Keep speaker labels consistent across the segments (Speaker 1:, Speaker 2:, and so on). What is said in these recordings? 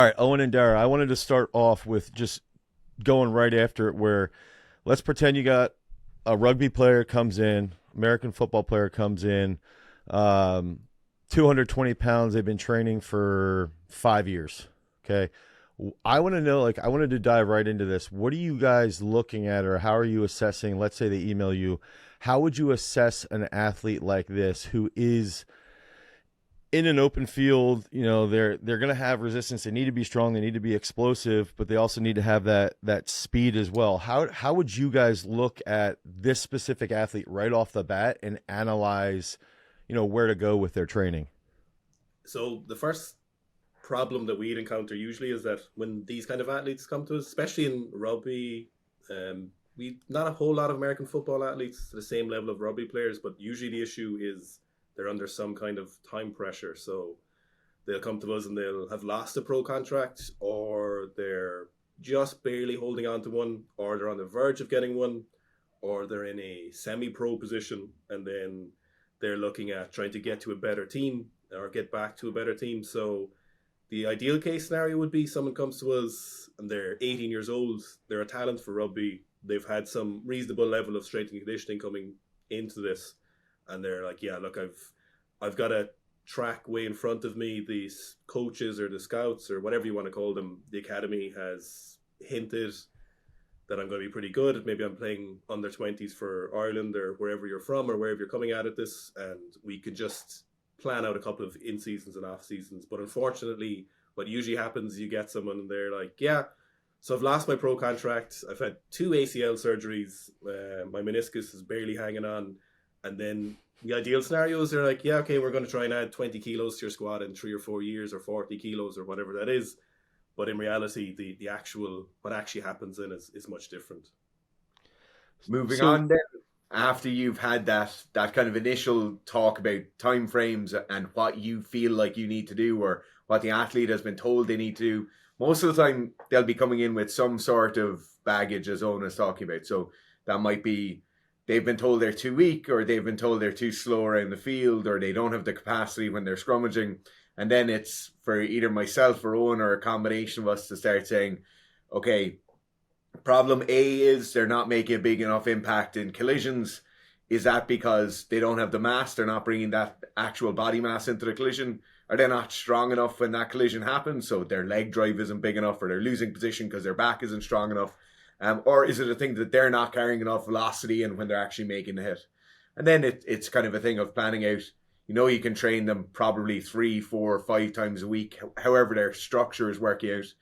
Speaker 1: right, Owen and Dara, I wanted to start off with just going right after it where let's pretend you got a rugby player comes in, American football player comes in, um, 220 pounds. They've been training for 5 years. Okay. I want to know, like, I wanted to dive right into this. What are you guys looking at, or how are you assessing? Let's say they email you. How would you assess an athlete like this who is in an open field? You know, they're going to have resistance. They need to be strong. They need to be explosive, but they also need to have that speed as well. How would you guys look at this specific athlete right off the bat and analyze, where to go with their training?
Speaker 2: So the first problem that we'd encounter usually is that when these kind of athletes come to us, especially in rugby, we not a whole lot of American football athletes to the same level of rugby players, but usually the issue is they're under some kind of time pressure. So they'll come to us and they'll have lost a pro contract, or they're just barely holding on to one, or they're on the verge of getting one, or they're in a semi-pro position, and then they're looking at trying to get to a better team or get back to a better team. So the ideal case scenario would be someone comes to us and they're 18 years old, they're a talent for rugby, they've had some reasonable level of strength and conditioning coming into this, and they're like, yeah, look, I've got a track way in front of me. These coaches or the scouts or whatever you want to call them, the academy has hinted that I'm going to be pretty good. Maybe I'm playing under 20s for Ireland or wherever you're from or wherever you're coming at this, and we could just plan out a couple of in seasons and off seasons. But unfortunately, what usually happens, you get someone and they're like, yeah, so I've lost my pro contract. I've had 2 ACL surgeries. My meniscus is barely hanging on. And then the ideal scenario is they're like, yeah, okay, we're going to try and add 20 kilos to your squad in 3 or 4 years, or 40 kilos or whatever that is. But in reality, the actual, what actually happens then is much different.
Speaker 3: Moving on then, after you've had that kind of initial talk about timeframes and what you feel like you need to do, or what the athlete has been told they need to do, most of the time they'll be coming in with some sort of baggage, as Owen is talking about. So that might be they've been told they're too weak, or they've been told they're too slow around the field, or they don't have the capacity when they're scrummaging. And then it's for either myself or Owen or a combination of us to start saying, okay, problem A is they're not making a big enough impact in collisions. Is that because they don't have the mass? They're not bringing that actual body mass into the collision? Are they not strong enough when that collision happens? So their leg drive isn't big enough, or they're losing position because their back isn't strong enough. Or is it a thing that they're not carrying enough velocity in when they're actually making the hit? And then it's kind of a thing of planning out. You can train them probably 3, 4, 5 times a week, however their structure is working out.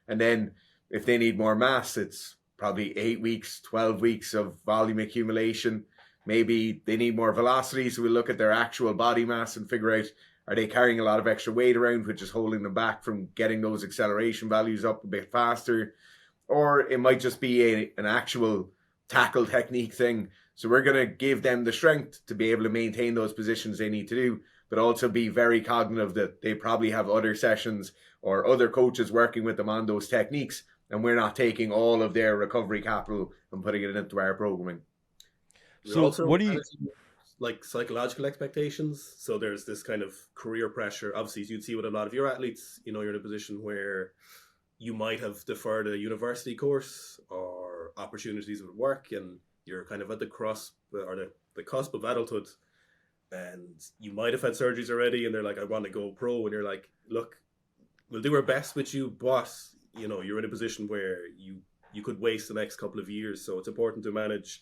Speaker 3: And then if they need more mass, it's probably 8 weeks, 12 weeks of volume accumulation. Maybe they need more velocity, so we look at their actual body mass and figure out, are they carrying a lot of extra weight around, which is holding them back from getting those acceleration values up a bit faster? Or it might just be an actual tackle technique thing. So we're going to give them the strength to be able to maintain those positions they need to do, but also be very cognitive that they probably have other sessions or other coaches working with them on those techniques, and we're not taking all of their recovery capital and putting it into our programming.
Speaker 2: So what do you like psychological expectations? So there's this kind of career pressure. Obviously, as you'd see with a lot of your athletes, you're in a position where you might have deferred a university course or opportunities with work, and you're kind of at the cusp or the cusp of adulthood, and you might have had surgeries already, and they're like, I want to go pro, and you're like, look, we'll do our best with you, but you're in a position where you could waste the next couple of years. So it's important to manage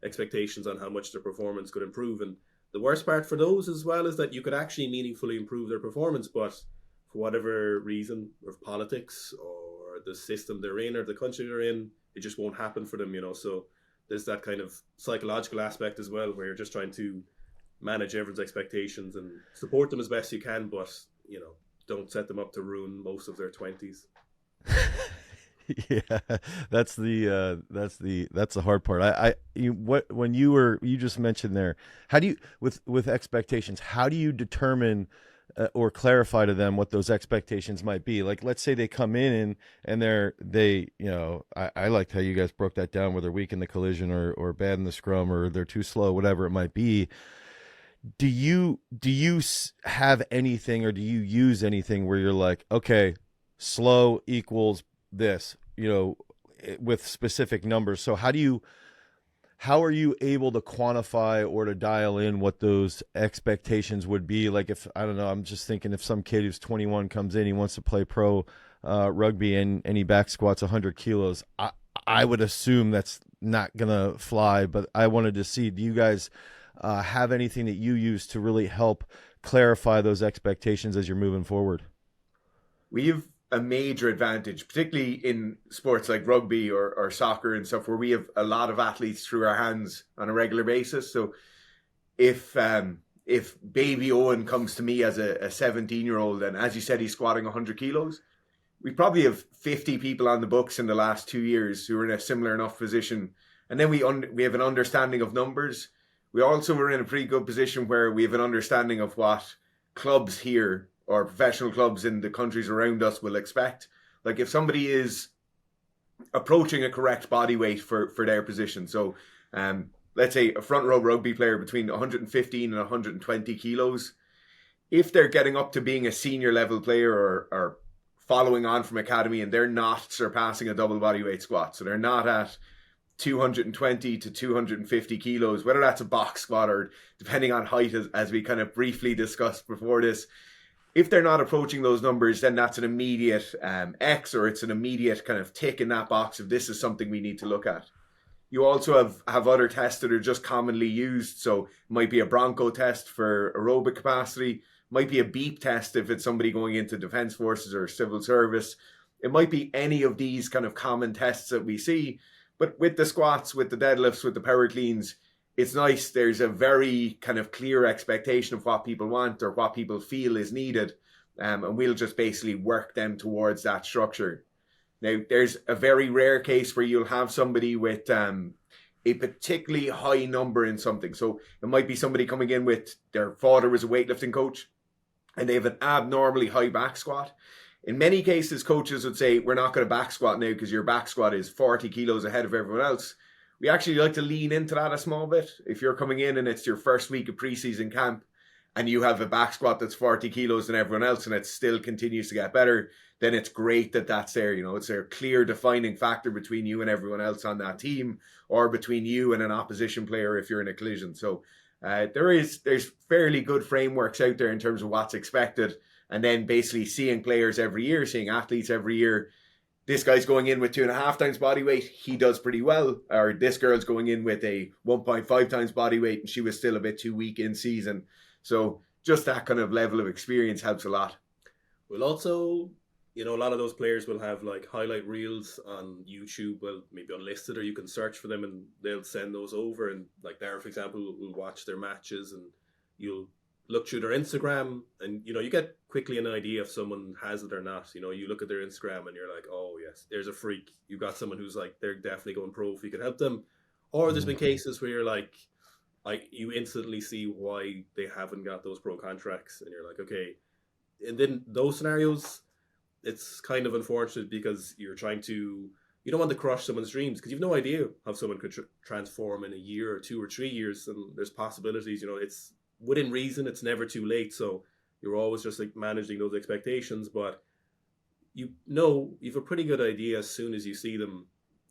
Speaker 2: expectations on how much their performance could improve. And the worst part for those as well is that you could actually meaningfully improve their performance, but for whatever reason, or politics or the system they're in or the country they're in, it just won't happen for them. So there's that kind of psychological aspect as well, where you're just trying to manage everyone's expectations and support them as best you can, but don't set them up to ruin most of their 20s.
Speaker 1: Yeah, that's the hard part. When you just mentioned there, how do you with expectations, how do you determine or clarify to them what those expectations might be? Like, let's say they come in and I liked how you guys broke that down, whether they're weak in the collision or bad in the scrum, or they're too slow, whatever it might be. Do you have anything, or do you use anything where you're like, okay, slow equals this, with specific numbers. So how are you able to quantify or to dial in what those expectations would be? Like, if, I don't know, I'm just thinking if some kid who's 21 comes in, he wants to play pro rugby and he back squats 100 kilos. I would assume that's not going to fly, but I wanted to see, do you guys have anything that you use to really help clarify those expectations as you're moving forward?
Speaker 3: We have a major advantage, particularly in sports like rugby or soccer and stuff, where we have a lot of athletes through our hands on a regular basis. So if baby Owen comes to me as a 17-year-old, and as you said, he's squatting 100 kilos, we probably have 50 people on the books in the last 2 years who are in a similar enough position. And then we have an understanding of numbers. We also are in a pretty good position where we have an understanding of what clubs here or professional clubs in the countries around us will expect. Like if somebody is approaching a correct body weight for their position. So let's say a front row rugby player between 115 and 120 kilos. If they're getting up to being a senior level player or following on from academy and they're not surpassing a double body weight squat, so they're not at 220 to 250 kilos, whether that's a box squat or depending on height, as we kind of briefly discussed before this, if they're not approaching those numbers, then that's an immediate X, or it's an immediate kind of tick in that box of this is something we need to look at. You also have other tests that are just commonly used. So it might be a Bronco test for aerobic capacity, might be a beep test if it's somebody going into defense forces or civil service. It might be any of these kind of common tests that we see. But with the squats, with the deadlifts, with the power cleans, it's nice. There's a very kind of clear expectation of what people want or what people feel is needed. And we'll just basically work them towards that structure. Now, there's a very rare case where you'll have somebody with a particularly high number in something. So it might be somebody coming in with their father was a weightlifting coach and they have an abnormally high back squat. In many cases, coaches would say, we're not going to back squat now because your back squat is 40 kilos ahead of everyone else. We actually like to lean into that a small bit. If you're coming in and it's your first week of preseason camp and you have a back squat that's 40 kilos than everyone else and it still continues to get better, then it's great that that's there. You know, it's a clear defining factor between you and everyone else on that team, or between you and an opposition player if you're in a collision. So there's fairly good frameworks out there in terms of what's expected. And then basically seeing players every year, seeing athletes every year. This guy's going in with 2.5 times body weight. He does pretty well. Or this girl's going in with a 1.5 times body weight and she was still a bit too weak in season. So just that kind of level of experience helps a lot.
Speaker 2: We'll also, a lot of those players will have like highlight reels on YouTube, well, maybe unlisted, or you can search for them and they'll send those over. And like Darren, for example, will watch their matches and you'll look through their Instagram and, you get quickly an idea if someone has it or not. You look at their Instagram and you're like, oh yes, there's a freak. You've got someone who's like, they're definitely going pro if you can help them. Or there's been cases where you're like you instantly see why they haven't got those pro contracts and you're like, okay. And then those scenarios, it's kind of unfortunate because you're trying to, you don't want to crush someone's dreams because you've no idea how someone could transform in a year or 2 or 3 years. And there's possibilities, it's within reason, it's never too late. So you're always just like managing those expectations, but you've a pretty good idea as soon as you see them,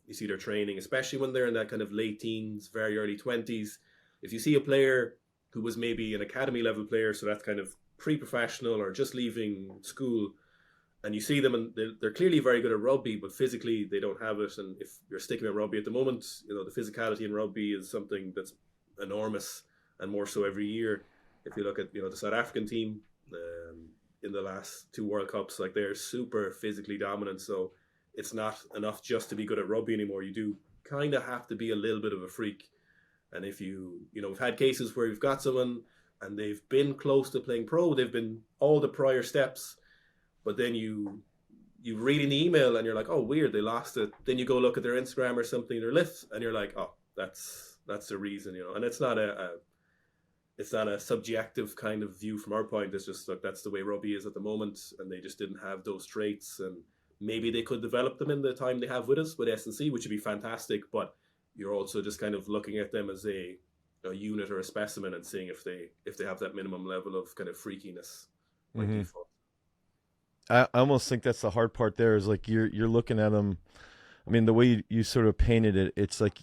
Speaker 2: you see their training, especially when they're in that kind of late teens, very early 20s. If you see a player who was maybe an academy level player, so that's kind of pre-professional or just leaving school, and you see them and they're clearly very good at rugby, but physically they don't have it. And if you're sticking with rugby at the moment, the physicality in rugby is something that's enormous and more so every year. If you look at, the South African team in the last 2 World Cups, like they're super physically dominant. So it's not enough just to be good at rugby anymore. You do kind of have to be a little bit of a freak. And if we've had cases where we've got someone and they've been close to playing pro, they've been all the prior steps, but then you read in the email and you're like, oh, weird, they lost it. Then you go look at their Instagram or something, their lifts, and you're like, oh, that's the reason, And it's not a subjective kind of view from our point. It's just like that's the way rugby is at the moment, and they just didn't have those traits, and maybe they could develop them in the time they have with us with S&C, which would be fantastic. But you're also just kind of looking at them as a unit or a specimen and seeing if they have that minimum level of kind of freakiness.
Speaker 1: Mm-hmm. I almost think that's the hard part. There is like you're looking at them. I mean, the way you sort of painted it, it's like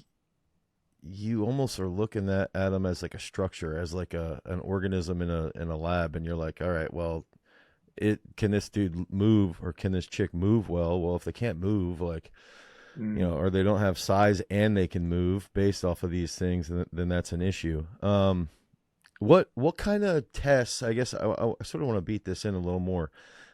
Speaker 1: you almost are looking at them as like a structure, as like an organism in a lab, and you're like, all right, well, it can this dude move or can this chick move well? Well, if they can't move, like, or they don't have size and they can move based off of these things, then that's an issue. What kind of tests? I guess I sort of want to beat this in a little more.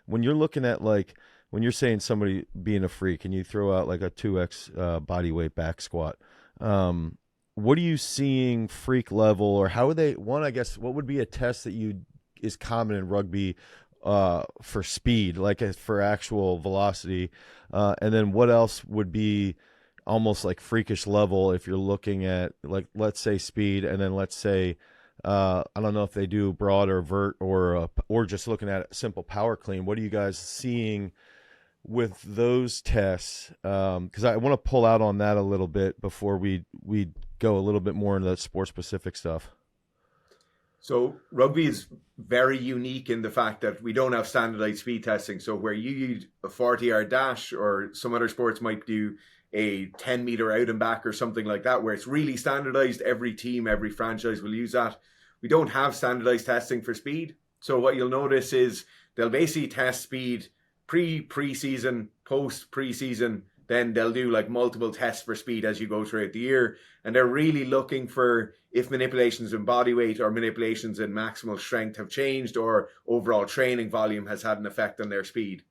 Speaker 1: When you're looking at like when you're saying somebody being a freak and you throw out like a 2x body weight back squat, what are you seeing freak level, or how would they? One, I guess, what would be a test that is common in rugby for speed, like for actual velocity, and then what else would be almost like freakish level if you're looking at, like, let's say speed, and then let's say I don't know if they do broad or vert or just looking at simple power clean. What are you guys seeing with those tests? Because I want to pull out on that a little bit before we go a little bit more into that sport specific stuff.
Speaker 3: So rugby is very unique in the fact that we don't have standardized speed testing. So where you use a 40-yard dash, or some other sports might do a 10-meter out and back or something like that, where it's really standardized, every team, every franchise will use that. We don't have standardized testing for speed. So what you'll notice is they'll basically test speed pre-season, post-preseason, then they'll do like multiple tests for speed as you go throughout the year. And they're really looking for if manipulations in body weight or manipulations in maximal strength have changed, or overall training volume has had an effect on their speed.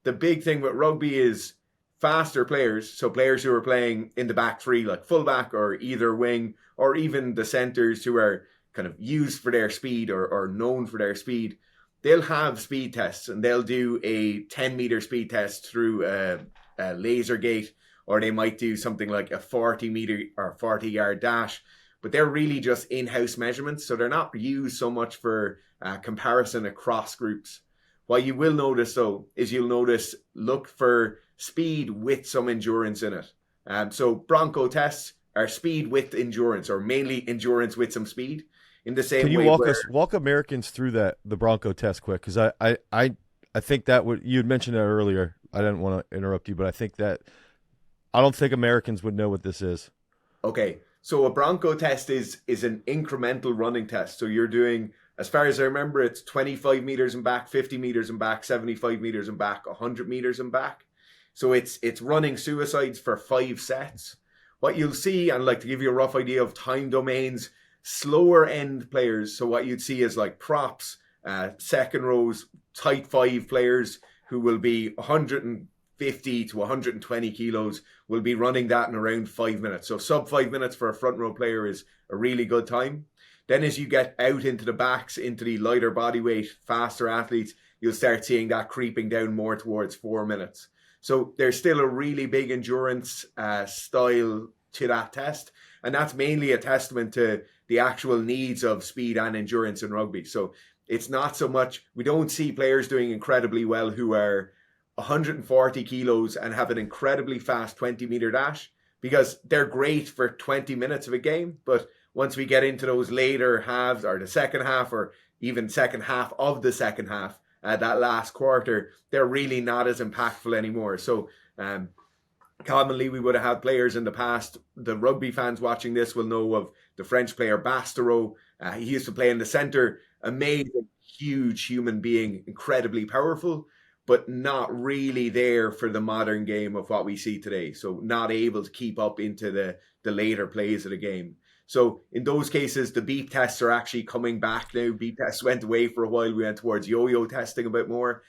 Speaker 3: The big thing with rugby is faster players, so players who are playing in the back three, like fullback or either wing, or even the centers who are kind of used for their speed or known for their speed, they'll have speed tests, and they'll do a 10-meter speed test through a laser gate, or they might do something like a 40-meter or 40-yard dash, but they're really just in-house measurements, so they're not used so much for comparison across groups. What you will notice, though, is look for speed with some endurance in it. So Bronco tests are speed with endurance, or mainly endurance with some speed. In the same
Speaker 1: Can you
Speaker 3: way,
Speaker 1: walk Americans through the Bronco test quick? Because I think that you had mentioned that earlier. I didn't want to interrupt you, but I don't think Americans would know what this is.
Speaker 3: Okay, so a Bronco test is an incremental running test. So you're doing, as far as I remember, it's 25 meters and back, 50 meters and back, 75 meters and back, 100 meters and back. So it's running suicides for 5 sets. What you'll see, and like to give you a rough idea of time domains, slower end players, so what you'd see is like props, second rows, tight 5 players who will be 150 to 120 kilos, will be running that in around 5 minutes. So sub 5 minutes for a front row player is a really good time. Then as you get out into the backs, into the lighter body weight, faster athletes, you'll start seeing that creeping down more towards 4 minutes. So there's still a really big endurance style to that test. And that's mainly a testament to the actual needs of speed and endurance in rugby. So it's not so much, we don't see players doing incredibly well who are 140 kilos and have an incredibly fast 20-meter dash, because they're great for 20 minutes of a game. But once we get into those later halves, or the second half, or even second half of the second half, that last quarter, they're really not as impactful anymore. So commonly we would have had players in the past, the rugby fans watching this will know of the French player Bastereau. He used to play in the centre, amazing, huge human being, incredibly powerful, but not really there for the modern game of what we see today. So not able to keep up into the later plays of the game. So in those cases, the beep tests are actually coming back now. Beep tests went away for a while. We went towards yo-yo testing a bit more.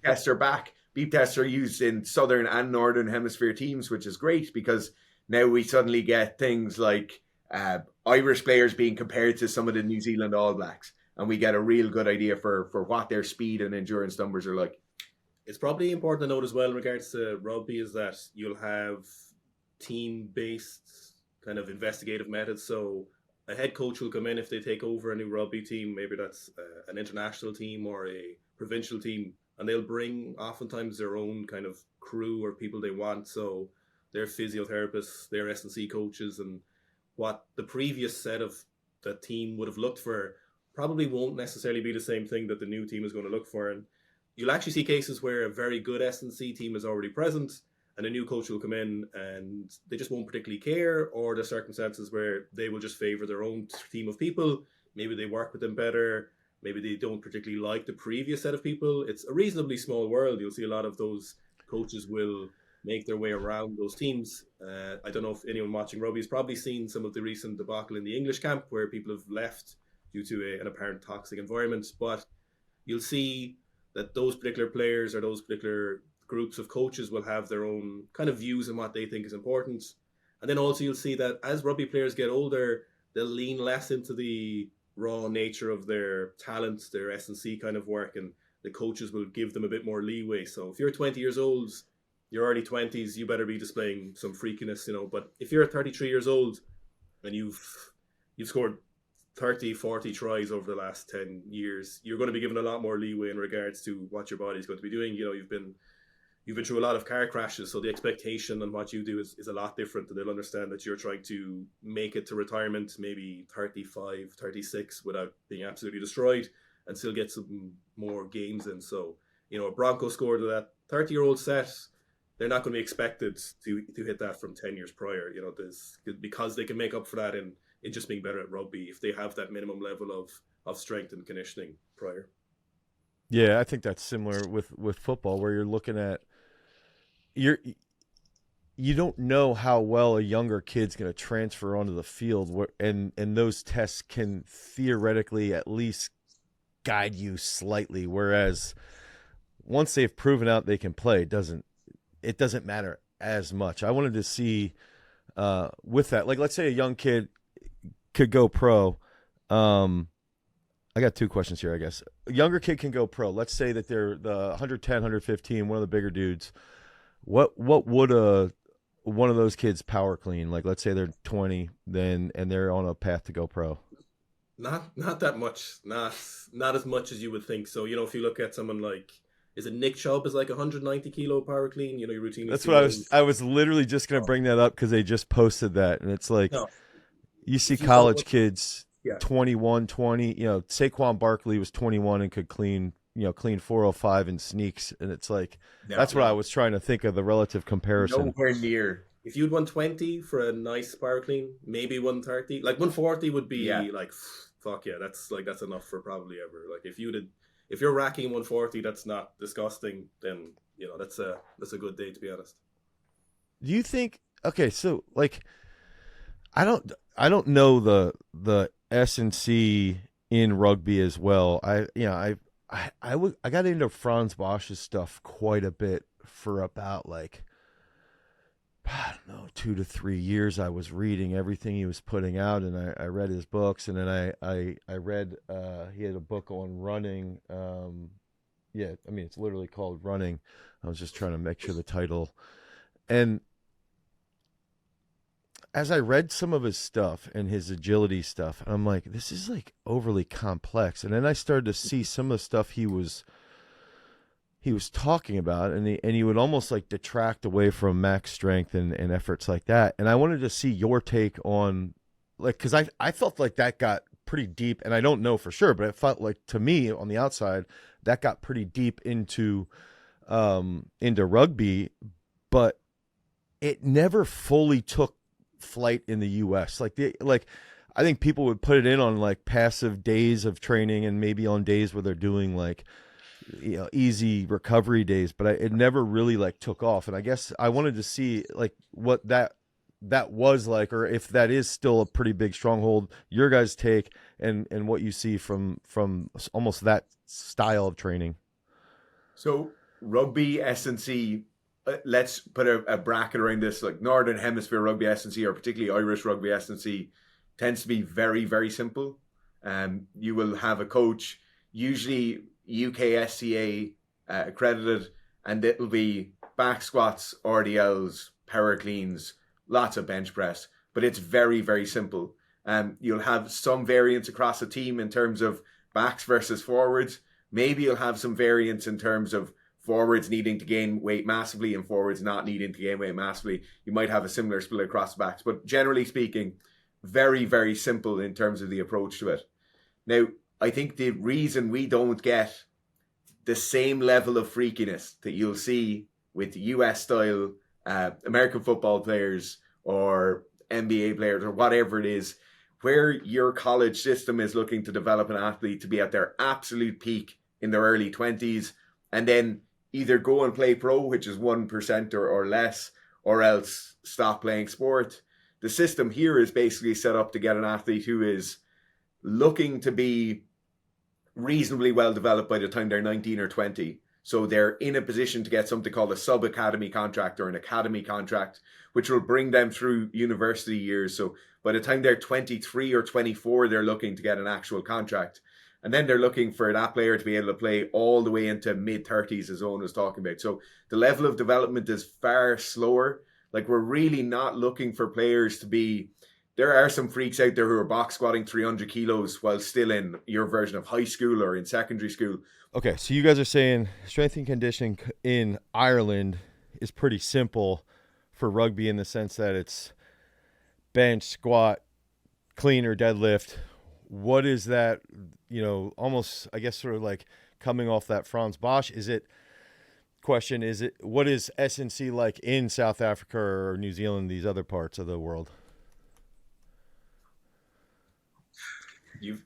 Speaker 3: Tests are back. Beep tests are used in Southern and Northern Hemisphere teams, which is great, because now we suddenly get things like Irish players being compared to some of the New Zealand All Blacks, and we get a real good idea for what their speed and endurance numbers are like.
Speaker 2: It's probably important to note as well in regards to rugby is that you'll have team-based kind of investigative methods. So a head coach will come in if they take over a new rugby team, maybe that's an international team or a provincial team, and they'll bring oftentimes their own kind of crew or people they want. So their physiotherapists, their S&C coaches, and what the previous set of the team would have looked for probably won't necessarily be the same thing that the new team is going to look for. And you'll actually see cases where a very good S&C team is already present and a new coach will come in and they just won't particularly care, or the circumstances where they will just favor their own team of people. Maybe they work with them better. Maybe they don't particularly like the previous set of people. It's a reasonably small world. You'll see a lot of those coaches will make their way around those teams. I don't know if anyone watching rugby has probably seen some of the recent debacle in the English camp where people have left due to an apparent toxic environment. But you'll see that those particular players or those particular groups of coaches will have their own kind of views on what they think is important. And then also you'll see that as rugby players get older, they'll lean less into the raw nature of their talents, their S&C kind of work, and the coaches will give them a bit more leeway. So if you're 20 years old, your early 20s, you better be displaying some freakiness, But if you're 33 years old and you've scored 30, 40 tries over the last 10 years, you're going to be given a lot more leeway in regards to what your body's going to be doing. You've been through a lot of car crashes, so the expectation on what you do is a lot different, and they'll understand that you're trying to make it to retirement, maybe 35, 36, without being absolutely destroyed, and still get some more games in. So, a Bronco score to that 30-year-old set, they're not going to be expected to hit that from 10 years prior, because they can make up for that in just being better at rugby if they have that minimum level of strength and conditioning prior.
Speaker 1: Yeah, I think that's similar with football, where you're looking at you don't know how well a younger kid's going to transfer onto the field, and those tests can theoretically at least guide you slightly. Whereas once they've proven out they can play, it doesn't matter as much. I wanted to see with that, like, let's say a young kid could go pro. I got two questions here, I guess. A younger kid can go pro. Let's say that they're the 110, 115, one of the bigger dudes. What would one of those kids power clean? Like, let's say they're 20 and they're on a path to go pro.
Speaker 2: Not that much. Not as much as you would think. So, if you look at someone like, is it Nick Chubb is like 190 kilo power clean? You routinely.
Speaker 1: That's what I was literally just going to bring that up because they just posted that, and it's like, you see college kids 21, 20. Saquon Barkley was 21 and could clean 405 in sneaks, and it's like that's what I was trying to think of, the relative comparison.
Speaker 3: Nowhere near.
Speaker 2: If you'd 120 for a nice power clean, maybe 130. Like 140 would be like, fuck yeah, that's enough for probably ever. Like if you're racking 140, that's not disgusting, then that's a good day, to be honest.
Speaker 1: Do you think? Okay, so like, I don't know the S&C in rugby as well. I got into Franz Bosch's stuff quite a bit for about, like, I don't know, 2 to 3 years. I was reading everything he was putting out, and I read his books, and then I read he had a book on running. It's literally called Running. I was just trying to make sure the title. And as I read some of his stuff and his agility stuff, I'm like, this is like overly complex. And then I started to see some of the stuff he was talking about, and he would almost like detract away from max strength and efforts like that. And I wanted to see your take on, like, because I felt like that got pretty deep, and I don't know for sure, but it felt like, to me on the outside, that got pretty deep into rugby, but it never fully took flight in the US. I think people would put it in on like passive days of training and maybe on days where they're doing like easy recovery days, but it never really like took off. And I guess I wanted to see like what that was like, or if that is still a pretty big stronghold, your guys' take and what you see from almost that style of training.
Speaker 3: So rugby S&C, let's put a bracket around this. Like Northern Hemisphere rugby S&C, or particularly Irish rugby S&C, tends to be very, very simple. You will have a coach, usually UKSCA accredited, and it'll be back squats, RDLs, power cleans, lots of bench press, but it's very, very simple. You'll have some variance across the team in terms of backs versus forwards. Maybe you'll have some variance in terms of forwards needing to gain weight massively and forwards not needing to gain weight massively. You might have a similar split across the backs, but generally speaking, very, very simple in terms of the approach to it. Now, I think the reason we don't get the same level of freakiness that you'll see with US style American football players or NBA players or whatever it is, where your college system is looking to develop an athlete to be at their absolute peak in their early 20s and then either go and play pro, which is 1% or less, or else stop playing sport. The system here is basically set up to get an athlete who is looking to be reasonably well developed by the time they're 19 or 20. So they're in a position to get something called a sub-academy contract or an academy contract, which will bring them through university years. So by the time they're 23 or 24, they're looking to get an actual contract. And then they're looking for that player to be able to play all the way into mid-30s, as Owen was talking about. So the level of development is far slower. Like, we're really not looking for players to be... There are some freaks out there who are box squatting 300 kilos while still in your version of high school or in secondary school.
Speaker 1: Okay, so you guys are saying strength and conditioning in Ireland is pretty simple for rugby in the sense that it's bench, squat, clean or deadlift. What is that, almost, I guess, sort of like coming off that Franz Bosch, what is S&C like in South Africa or New Zealand, these other parts of the world?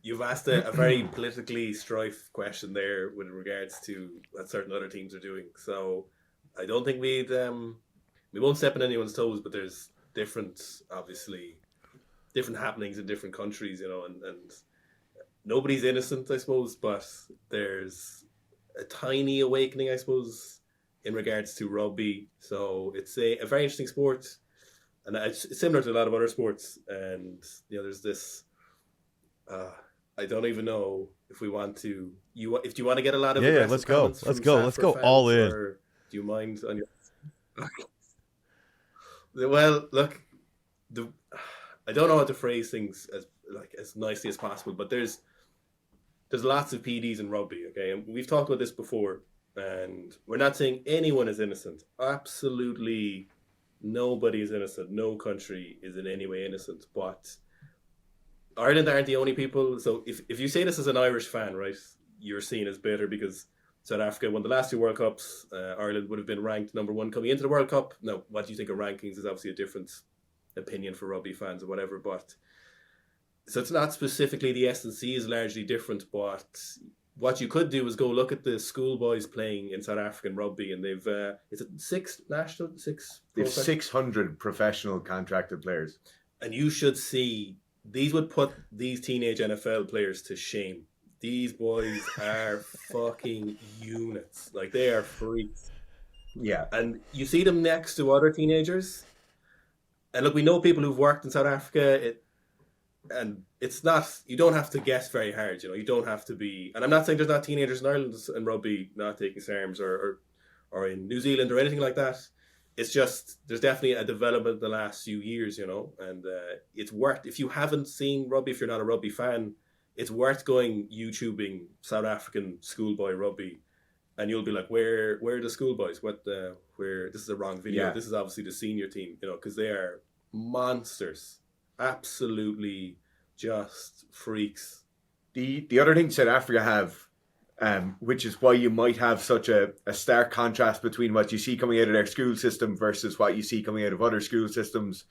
Speaker 2: You've asked a very politically strife question there with regards to what certain other teams are doing. So I don't think we won't step on anyone's toes, but there's different happenings in different countries, and nobody's innocent, I suppose, but there's a tiny awakening, I suppose, in regards to rugby. So it's a very interesting sport, and it's similar to a lot of other sports. And there's this. I don't even know if we want to. If you want to get a lot of
Speaker 1: let's go all in.
Speaker 2: Do you mind on your? Well, look, I don't know how to phrase things as nicely as possible, but there's lots of PDs in rugby, okay, and we've talked about this before, and we're not saying anyone is innocent. Absolutely, nobody is innocent. No country is in any way innocent, but Ireland aren't the only people. So if you say this as an Irish fan, right, you're seen as bitter because South Africa won the last two World Cups. Ireland would have been ranked number one coming into the World Cup. Now, what do you think of rankings is obviously a different opinion for rugby fans or whatever. But so it's not specifically the S&C is largely different. But what you could do is go look at the schoolboys playing in South African rugby, and they've is it six? They've 600
Speaker 3: professional contracted players,
Speaker 2: and you should see. These would put these teenage NFL players to shame. These boys are fucking units. Like, they are freaks.
Speaker 3: Yeah.
Speaker 2: And you see them next to other teenagers. And look, we know people who've worked in South Africa. And it's not, you don't have to guess very hard. You don't have to be, and I'm not saying there's not teenagers in Ireland and rugby not taking SARMs or in New Zealand or anything like that. It's just, there's definitely a development in the last few years, and it's worth, if you haven't seen rugby, if you're not a rugby fan, it's worth going YouTubing South African schoolboy rugby, and you'll be like, where are the schoolboys? Where, this is a wrong video. Yeah. This is obviously the senior team, because they are monsters. Absolutely just freaks.
Speaker 3: The other thing South Africa have, which is why you might have such a stark contrast between what you see coming out of their school system versus what you see coming out of other school systems.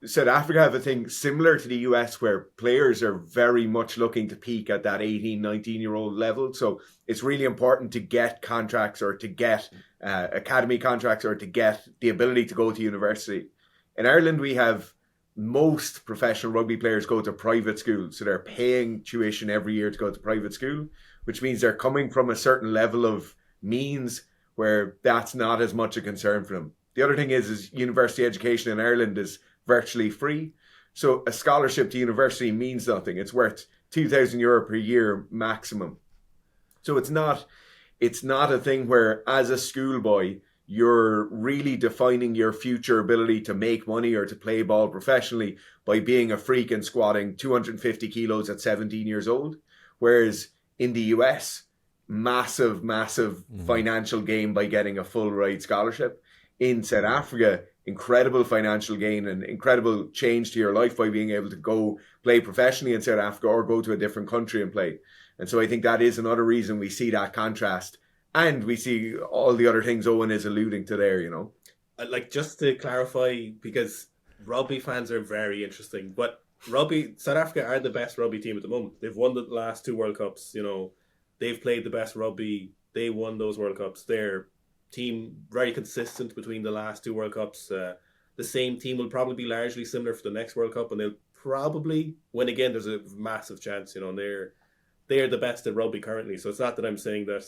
Speaker 3: South Africa have a thing similar to the US where players are very much looking to peak at that 18, 19-year-old level. So it's really important to get contracts or to get academy contracts or to get the ability to go to university. In Ireland, we have most professional rugby players go to private schools. So they're paying tuition every year to go to private school, which means they're coming from a certain level of means where that's not as much a concern for them. The other thing is university education in Ireland is virtually free. So a scholarship to university means nothing. It's worth €2,000 per year maximum. So it's not a thing where as a schoolboy, you're really defining your future ability to make money or to play ball professionally by being a freak and squatting 250 kilos at 17 years old. Whereas in the US, massive financial gain by getting a full ride scholarship. In South Africa, incredible financial gain and incredible change to your life by being able to go play professionally in South Africa or go to a different country and play. And so I think that is another reason we see that contrast. And we see all the other things Owen is alluding to there, you know.
Speaker 2: Like, just to clarify, because rugby fans are very interesting, but South Africa are the best rugby team at the moment. They've won the last 2 World Cups. You know, they've played the best rugby. They won those World Cups. Their team very consistent between the last 2 World Cups. The same team will probably be largely similar for the next World Cup, and they'll probably win again. There's a massive chance. You know, and they're the best at rugby currently. So it's not that I'm saying that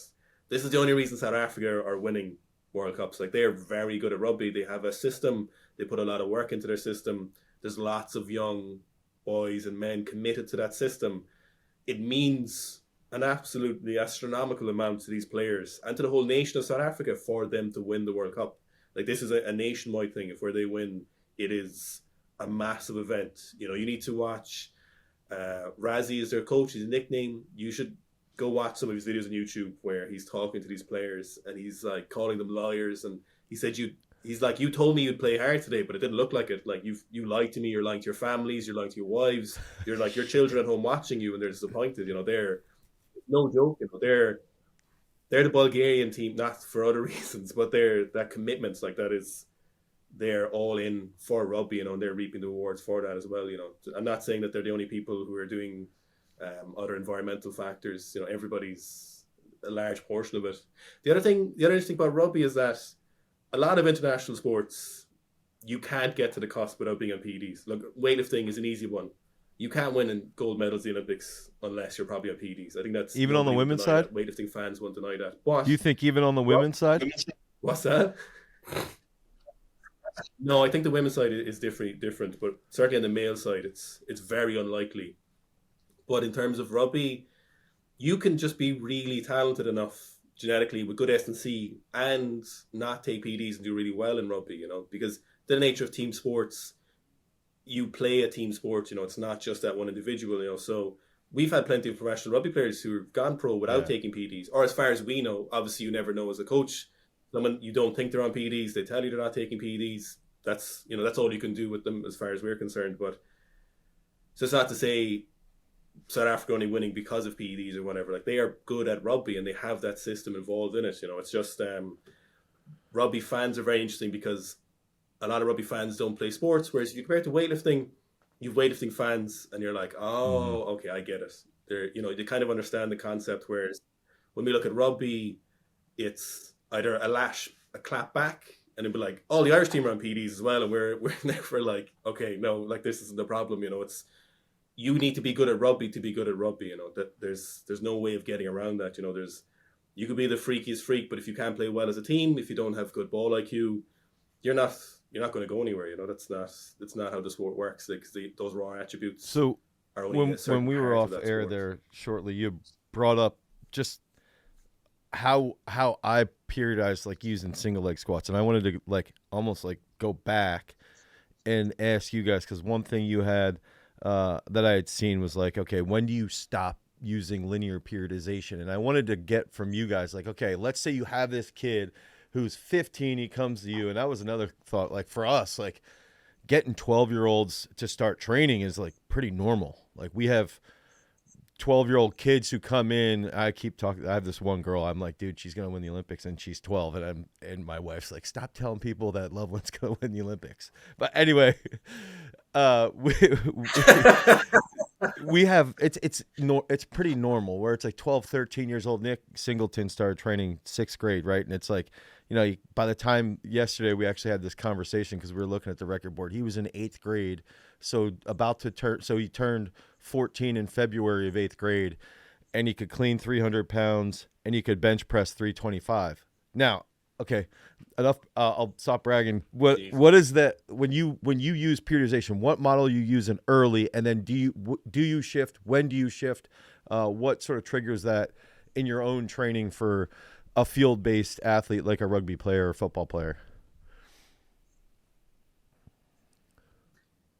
Speaker 2: this is the only reason South Africa are winning World Cups. Like, they are very good at rugby. They have a system. They put a lot of work into their system. There's lots of young boys and men committed to that system. It means an absolutely astronomical amount to these players and to the whole nation of South Africa for them to win the World Cup. Like, this is a nationwide thing. If where they win, it is a massive event. You know, you need to watch. Razzie is their coach. His nickname. You should go watch some of his videos on YouTube where he's talking to these players and he's like calling them liars. And he said, he's like, you told me you'd play hard today, but it didn't look like it. Like, you lied to me. You're lying to your families. You're lying to your wives. You're like, your children at home watching you and they're disappointed. You know, they're no joke. You know, they're the Bulgarian team, not for other reasons, but that commitment, like, that is, they're all in for rugby, you know, and they're reaping the rewards for that as well. You know, I'm not saying that they're the only people who are doing other environmental factors. You know, everybody's a large portion of it. The other interesting thing about rugby is that a lot of international sports, you can't get to the cost without being on PEDs. Look, weightlifting is an easy one. You can't win in gold medals in the Olympics unless you're probably on PEDs. I think that's
Speaker 1: even on the women's side.
Speaker 2: That. Weightlifting fans won't deny that. But
Speaker 1: do you think even on the women's side?
Speaker 2: What's that? No, I think the women's side is different, but certainly on the male side, it's very unlikely. But in terms of rugby, you can just be really talented enough genetically with good S&C and not take PEDs and do really well in rugby, you know, because the nature of team sports, you play a team sport, you know, it's not just that one individual, you know. So we've had plenty of professional rugby players who have gone pro without taking PEDs, or as far as we know. Obviously, you never know as a coach. Someone you don't think they're on PEDs, they tell you they're not taking PEDs. That's, you know, that's all you can do with them as far as we're concerned. But so it's not to say South Africa only winning because of PEDs or whatever. Like, they are good at rugby and they have that system involved in it. You know, it's just rugby fans are very interesting because a lot of rugby fans don't play sports. Whereas if you compare it to weightlifting, you've weightlifting fans and you're like, oh, okay, I get it. They're, you know, they kind of understand the concept. Whereas when we look at rugby, it's either a lash, a clap back, and it'd be like, oh, the Irish team are on PEDs as well, and we're never like, okay, no, like, this isn't the problem, you know. It's, you need to be good at rugby to be good at rugby, you know. That there's no way of getting around that, you know. You could be the freakiest freak, but if you can't play well as a team, if you don't have good ball IQ, you're not going to go anywhere, you know. That's not how the sport works. Like, those raw attributes.
Speaker 1: So when we were off air there shortly, you brought up just how I periodized, like, using single leg squats, and I wanted to, like, almost like go back and ask you guys, because one thing you had that I had seen was like, okay, when do you stop using linear periodization? And I wanted to get from you guys, like, okay, let's say you have this kid who's 15, he comes to you, and that was another thought, like, for us, like, getting 12-year-olds to start training is, like, pretty normal. Like, we have 12-year-old kids who come in. I keep talking. I have this one girl. I'm like, dude, she's gonna win the Olympics, and she's 12. And my wife's like, stop telling people that Loveland's gonna win the Olympics. But anyway, we have it's pretty normal where it's like 12, 13 years old. Nick Singleton started training 6th grade, right? And it's like, you know, by the time yesterday we actually had this conversation because we were looking at the record board. He was in 8th grade, so he turned 14 in February of 8th grade, and he could clean 300 pounds and he could bench press 325. Now, okay, enough. I'll stop bragging. What is that when you use periodization? What model you use in early, and then do you shift? When do you shift? What sort of triggers that in your own training for a field-based athlete like a rugby player or football player?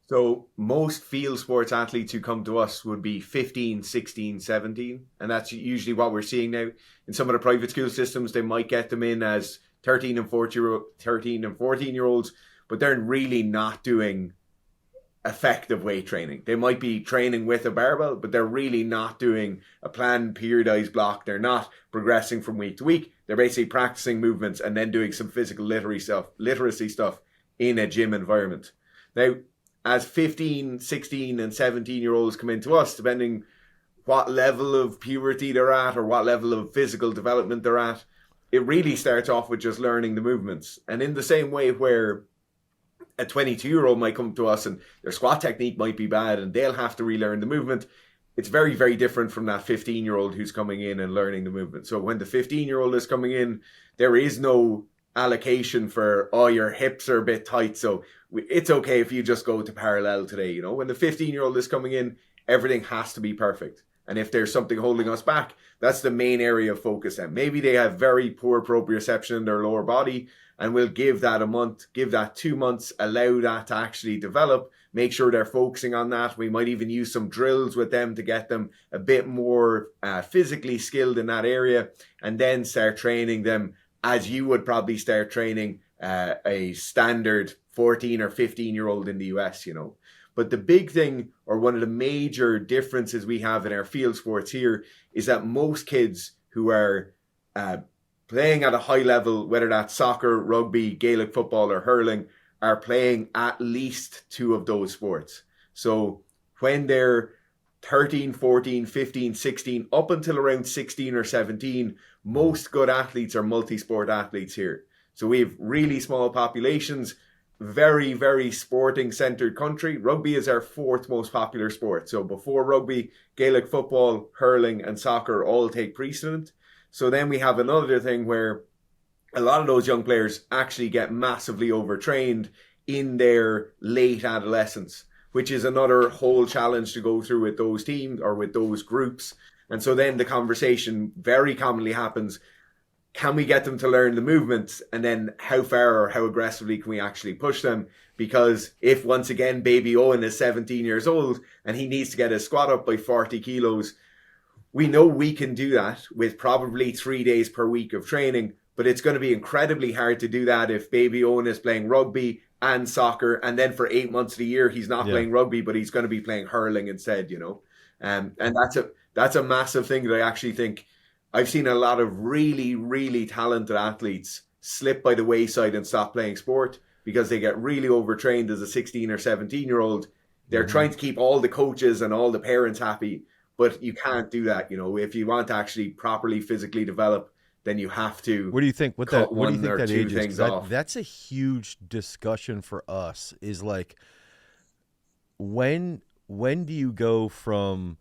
Speaker 3: So most field sports athletes who come to us would be 15, 16, 17. And that's usually what we're seeing now. In some of the private school systems, they might get them in as 13 and 14-year-olds, but they're really not doing effective weight training. They might be training with a barbell, but they're really not doing a planned periodized block. They're not progressing from week to week. They're basically practicing movements and then doing some physical literacy stuff in a gym environment. Now, as 15, 16 and 17-year-olds come into us, depending what level of puberty they're at or what level of physical development they're at, it really starts off with just learning the movements. And in the same way where a 22-year-old might come to us and their squat technique might be bad and they'll have to relearn the movement, it's very, very different from that 15-year-old who's coming in and learning the movement. So when the 15-year-old is coming in, there is no allocation for, oh, your hips are a bit tight, so it's okay if you just go to parallel today. You know, when the 15-year-old is coming in, everything has to be perfect. And if there's something holding us back, that's the main area of focus. And maybe they have very poor proprioception in their lower body, and we'll give that a month, give that 2 months, allow that to actually develop, make sure they're focusing on that. We might even use some drills with them to get them a bit more physically skilled in that area, and then start training them as you would probably start training a standard 14 or 15-year-old in the US, you know. But the big thing, or one of the major differences we have in our field sports here, is that most kids who are playing at a high level, whether that's soccer, rugby, Gaelic football, or hurling, are playing at least 2 of those sports. So when they're 13, 14, 15, 16, up until around 16 or 17, most good athletes are multi-sport athletes here. So we have really small populations, very, very sporting-centered country. Rugby is our 4th most popular sport. So before rugby, Gaelic football, hurling, and soccer all take precedent. So then we have another thing where a lot of those young players actually get massively overtrained in their late adolescence, which is another whole challenge to go through with those teams or with those groups. And so then the conversation very commonly happens, can we get them to learn the movements, and then how far or how aggressively can we actually push them? Because if once again baby Owen is 17 years old and he needs to get his squat up by 40 kilos, we know we can do that with probably 3 days per week of training, but it's going to be incredibly hard to do that if baby Owen is playing rugby and soccer, and then for 8 months of the year he's not playing rugby, but he's going to be playing hurling instead, you know. And that's a massive thing that I actually think I've seen a lot of really, really talented athletes slip by the wayside and stop playing sport because they get really overtrained as a 16 or 17-year-old. They're trying to keep all the coaches and all the parents happy, but you can't do that. You know, if you want to actually properly physically develop, then you have to.
Speaker 1: What do you think? What do you think that age is?
Speaker 3: That's
Speaker 1: a huge discussion for us. Is like when do you go from,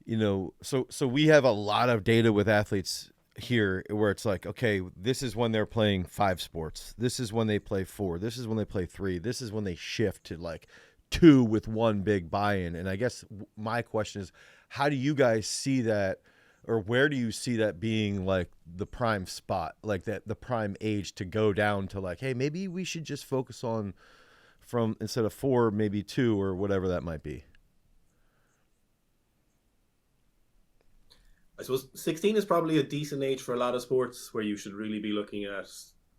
Speaker 1: you know, so we have a lot of data with athletes here where it's like, okay, this is when they're playing 5 sports. This is when they play 4. This is when they play 3. This is when they shift to like 2 with one big buy-in. And I guess my question is, how do you guys see that, or where do you see that being like the prime spot, like that the prime age to go down to like, hey, maybe we should just focus on from instead of 4, maybe 2 or whatever that might be?
Speaker 2: I suppose 16 is probably a decent age for a lot of sports where you should really be looking at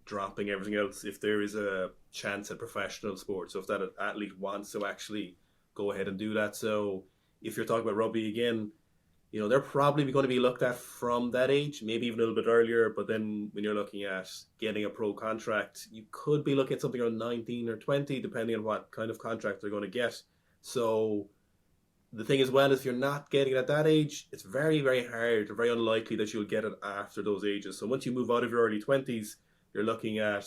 Speaker 2: dropping everything else if there is a chance at professional sports. So if that athlete wants to actually go ahead and do that. So if you're talking about rugby again, you know, they're probably going to be looked at from that age, maybe even a little bit earlier. But then when you're looking at getting a pro contract, you could be looking at something around 19 or 20, depending on what kind of contract they're going to get. So the thing as well is if you're not getting it at that age, it's very, very hard or very unlikely that you'll get it after those ages. So once you move out of your early 20s, you're looking at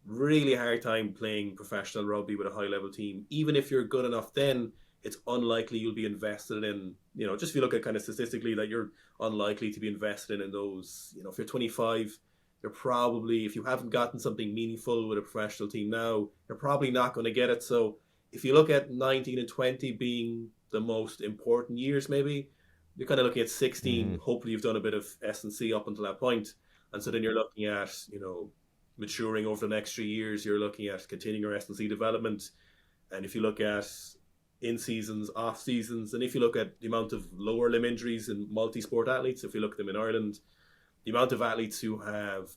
Speaker 2: really hard time playing professional rugby with a high level team. Even if you're good enough then, it's unlikely you'll be invested in, you know, just if you look at kind of statistically that you're unlikely to be invested in those, you know, if you're 25, you're probably, if you haven't gotten something meaningful with a professional team now, you're probably not going to get it. So if you look at 19 and 20 being the most important years, maybe you're kind of looking at 16. Hopefully you've done a bit of S&C up until that point. And so then you're looking at, you know, maturing over the next 3 years, you're looking at continuing your S&C development. And if you look at in seasons, off seasons, and if you look at the amount of lower limb injuries in multi-sport athletes, if you look at them in Ireland, the amount of athletes who have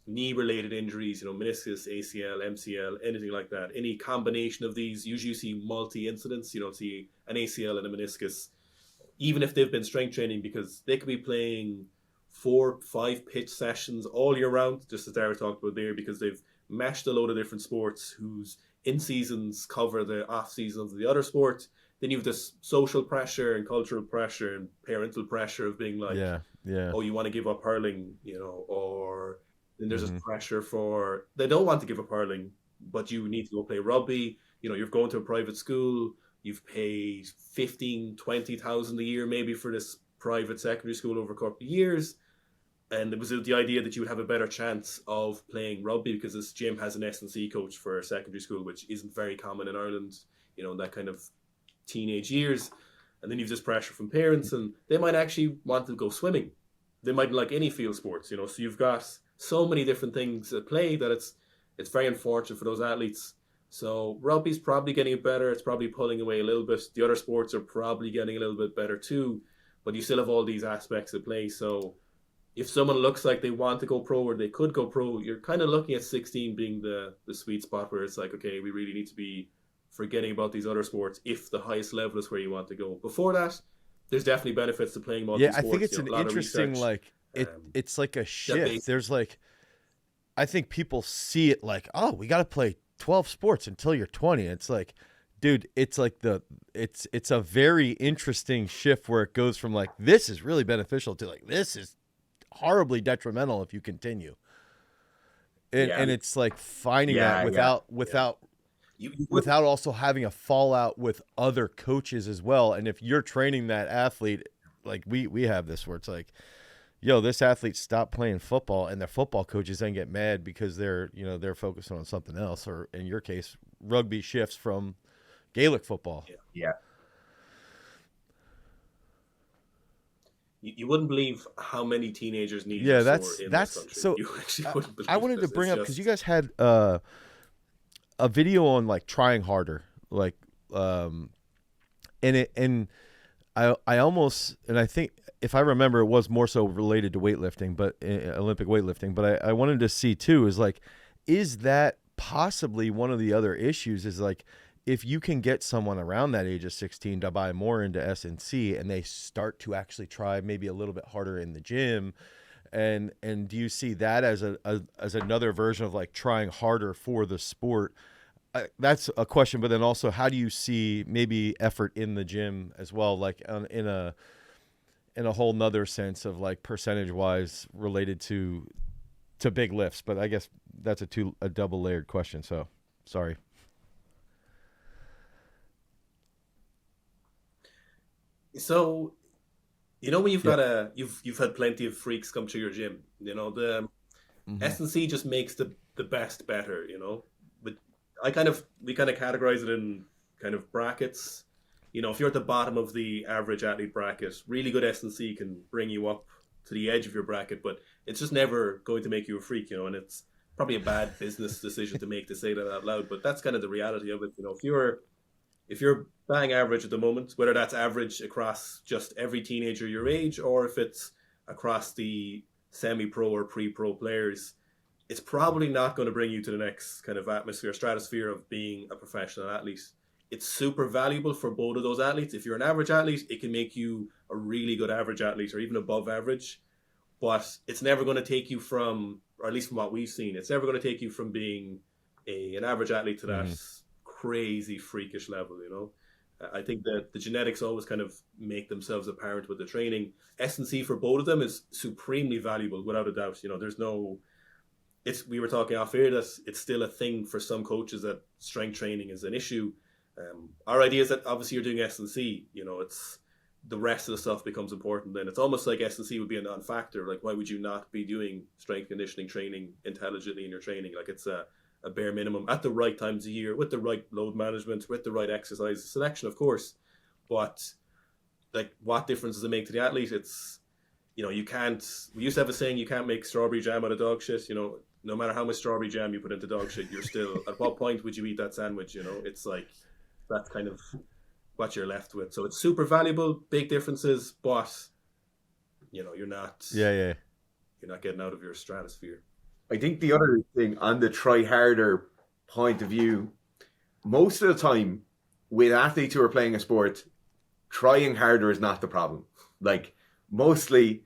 Speaker 2: knee-related injuries, meniscus, ACL, MCL, anything like that, any combination of these, usually you see multi-incidents. You don't see an ACL and a meniscus, even if they've been strength training, because they could be playing 4-5 pitch sessions all year round, just as Dara talked about there, because they've meshed a load of different sports whose in-seasons cover the off-seasons of the other sports. Then you have this social pressure and cultural pressure and parental pressure of being like, oh, you want to give up hurling, or then there's this pressure for, they don't want to give up hurling, but you need to go play rugby. You're going to a private school, you've paid 15,000-20,000 a year maybe for this private secondary school over a couple of years. And it was the idea that you would have a better chance of playing rugby because this gym has an S&C coach for secondary school, which isn't very common in Ireland, in that kind of teenage years. And then you've this pressure from parents, and they might actually want to go swimming. They might like any field sports, so you've got so many different things at play that it's very unfortunate for those athletes. So rugby's probably getting better. It's probably pulling away a little bit. The other sports are probably getting a little bit better too, but you still have all these aspects at play. So if someone looks like they want to go pro or they could go pro, you're kind of looking at 16 being the sweet spot where it's like, okay, we really need to be forgetting about these other sports if the highest level is where you want to go. Before that, there's definitely benefits to playing multi-sports.
Speaker 1: Yeah, I think it's an interesting, like, it's like a shift. There's like, I think people see it like, oh, we got to play 12 sports until you're 20. It's like, dude, it's like it's a very interesting shift where it goes from like, this is really beneficial to like, this is horribly detrimental if you continue. And it's like finding that without also having a fallout with other coaches as well. And if you're training that athlete, like we have this where it's like, yo, this athlete stopped playing football, and the football coaches then get mad because they're focusing on something else, or in your case, rugby shifts from Gaelic football.
Speaker 3: Yeah.
Speaker 2: You wouldn't believe how many teenagers need.
Speaker 1: Yeah, that's so. I wanted to bring up because you guys had a video on like trying harder, like, and I almost, and I think if I remember, it was more so related to weightlifting, but Olympic weightlifting. But I wanted to see too is that possibly one of the other issues is like, if you can get someone around that age of 16 to buy more into S&C and they start to actually try maybe a little bit harder in the gym, and do you see that as another version of like trying harder for the sport? That's a question, but then also, how do you see maybe effort in the gym as well, like in a whole nother sense of like percentage wise related to big lifts? But I guess that's a double layered question. So sorry.
Speaker 2: So, when you've got you've had plenty of freaks come to your gym, the S&C just makes the best better, but we kind of categorize it in kind of brackets. If you're at the bottom of the average athlete bracket, really good S&C can bring you up to the edge of your bracket, but it's just never going to make you a freak, and it's probably a bad business decision to make to say that out loud, but that's kind of the reality of it. If you're bang average at the moment, whether that's average across just every teenager your age, or if it's across the semi-pro or pre-pro players, it's probably not going to bring you to the next kind of stratosphere of being a professional athlete. It's super valuable for both of those athletes. If you're an average athlete, it can make you a really good average athlete or even above average, but it's never going to take you from, or at least from what we've seen, it's never going to take you from being an average athlete to that crazy freakish level. I think that the genetics always kind of make themselves apparent with the training. S&C for both of them is supremely valuable, without a doubt. We were talking off air that it's still a thing for some coaches that strength training is an issue. Our idea is that obviously you're doing S&C, it's the rest of the stuff becomes important. Then it's almost like S&C would be a non-factor. Like, why would you not be doing strength conditioning training intelligently in your training? Like, it's a bare minimum at the right times of year, with the right load management, with the right exercise selection, of course. But like, what difference does it make to the athlete? It's, you can't, we used to have a saying, you can't make strawberry jam out of dog shit. No matter how much strawberry jam you put into dog shit, you're still, at what point would you eat that sandwich? It's like, that's kind of what you're left with. So it's super valuable, big differences, but you're not, you're not getting out of your stratosphere.
Speaker 3: I think the other thing on the try harder point of view, most of the time with athletes who are playing a sport, trying harder is not the problem. Like mostly,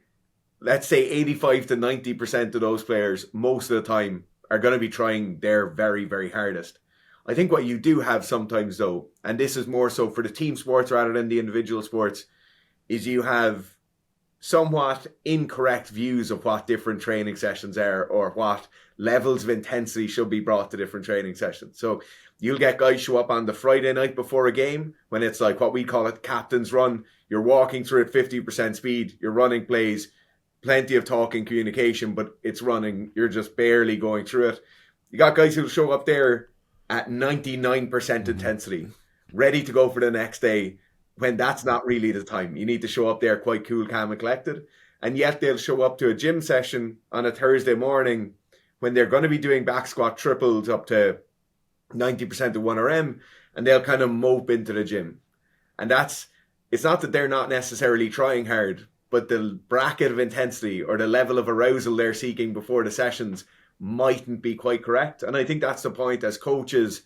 Speaker 3: let's say 85 to 90% of those players, most of the time, are going to be trying their very, very hardest. I think what you do have sometimes, though, and this is more so for the team sports rather than the individual sports, is you have somewhat incorrect views of what different training sessions are or what levels of intensity should be brought to different training sessions. So you'll get guys show up on the Friday night before a game when it's like what we call it captain's run. You're walking through at 50% speed, you're running plays, plenty of talking communication, but it's running, you're just barely going through it. You got guys who'll show up there at 99% intensity, ready to go for the next day, when that's not really the time. You need to show up there quite cool, calm and collected. And yet they'll show up to a gym session on a Thursday morning when they're going to be doing back squat triples up to 90% of 1RM, and they'll kind of mope into the gym. And it's not that they're not necessarily trying hard, but the bracket of intensity or the level of arousal they're seeking before the sessions mightn't be quite correct. And I think that's the point as coaches.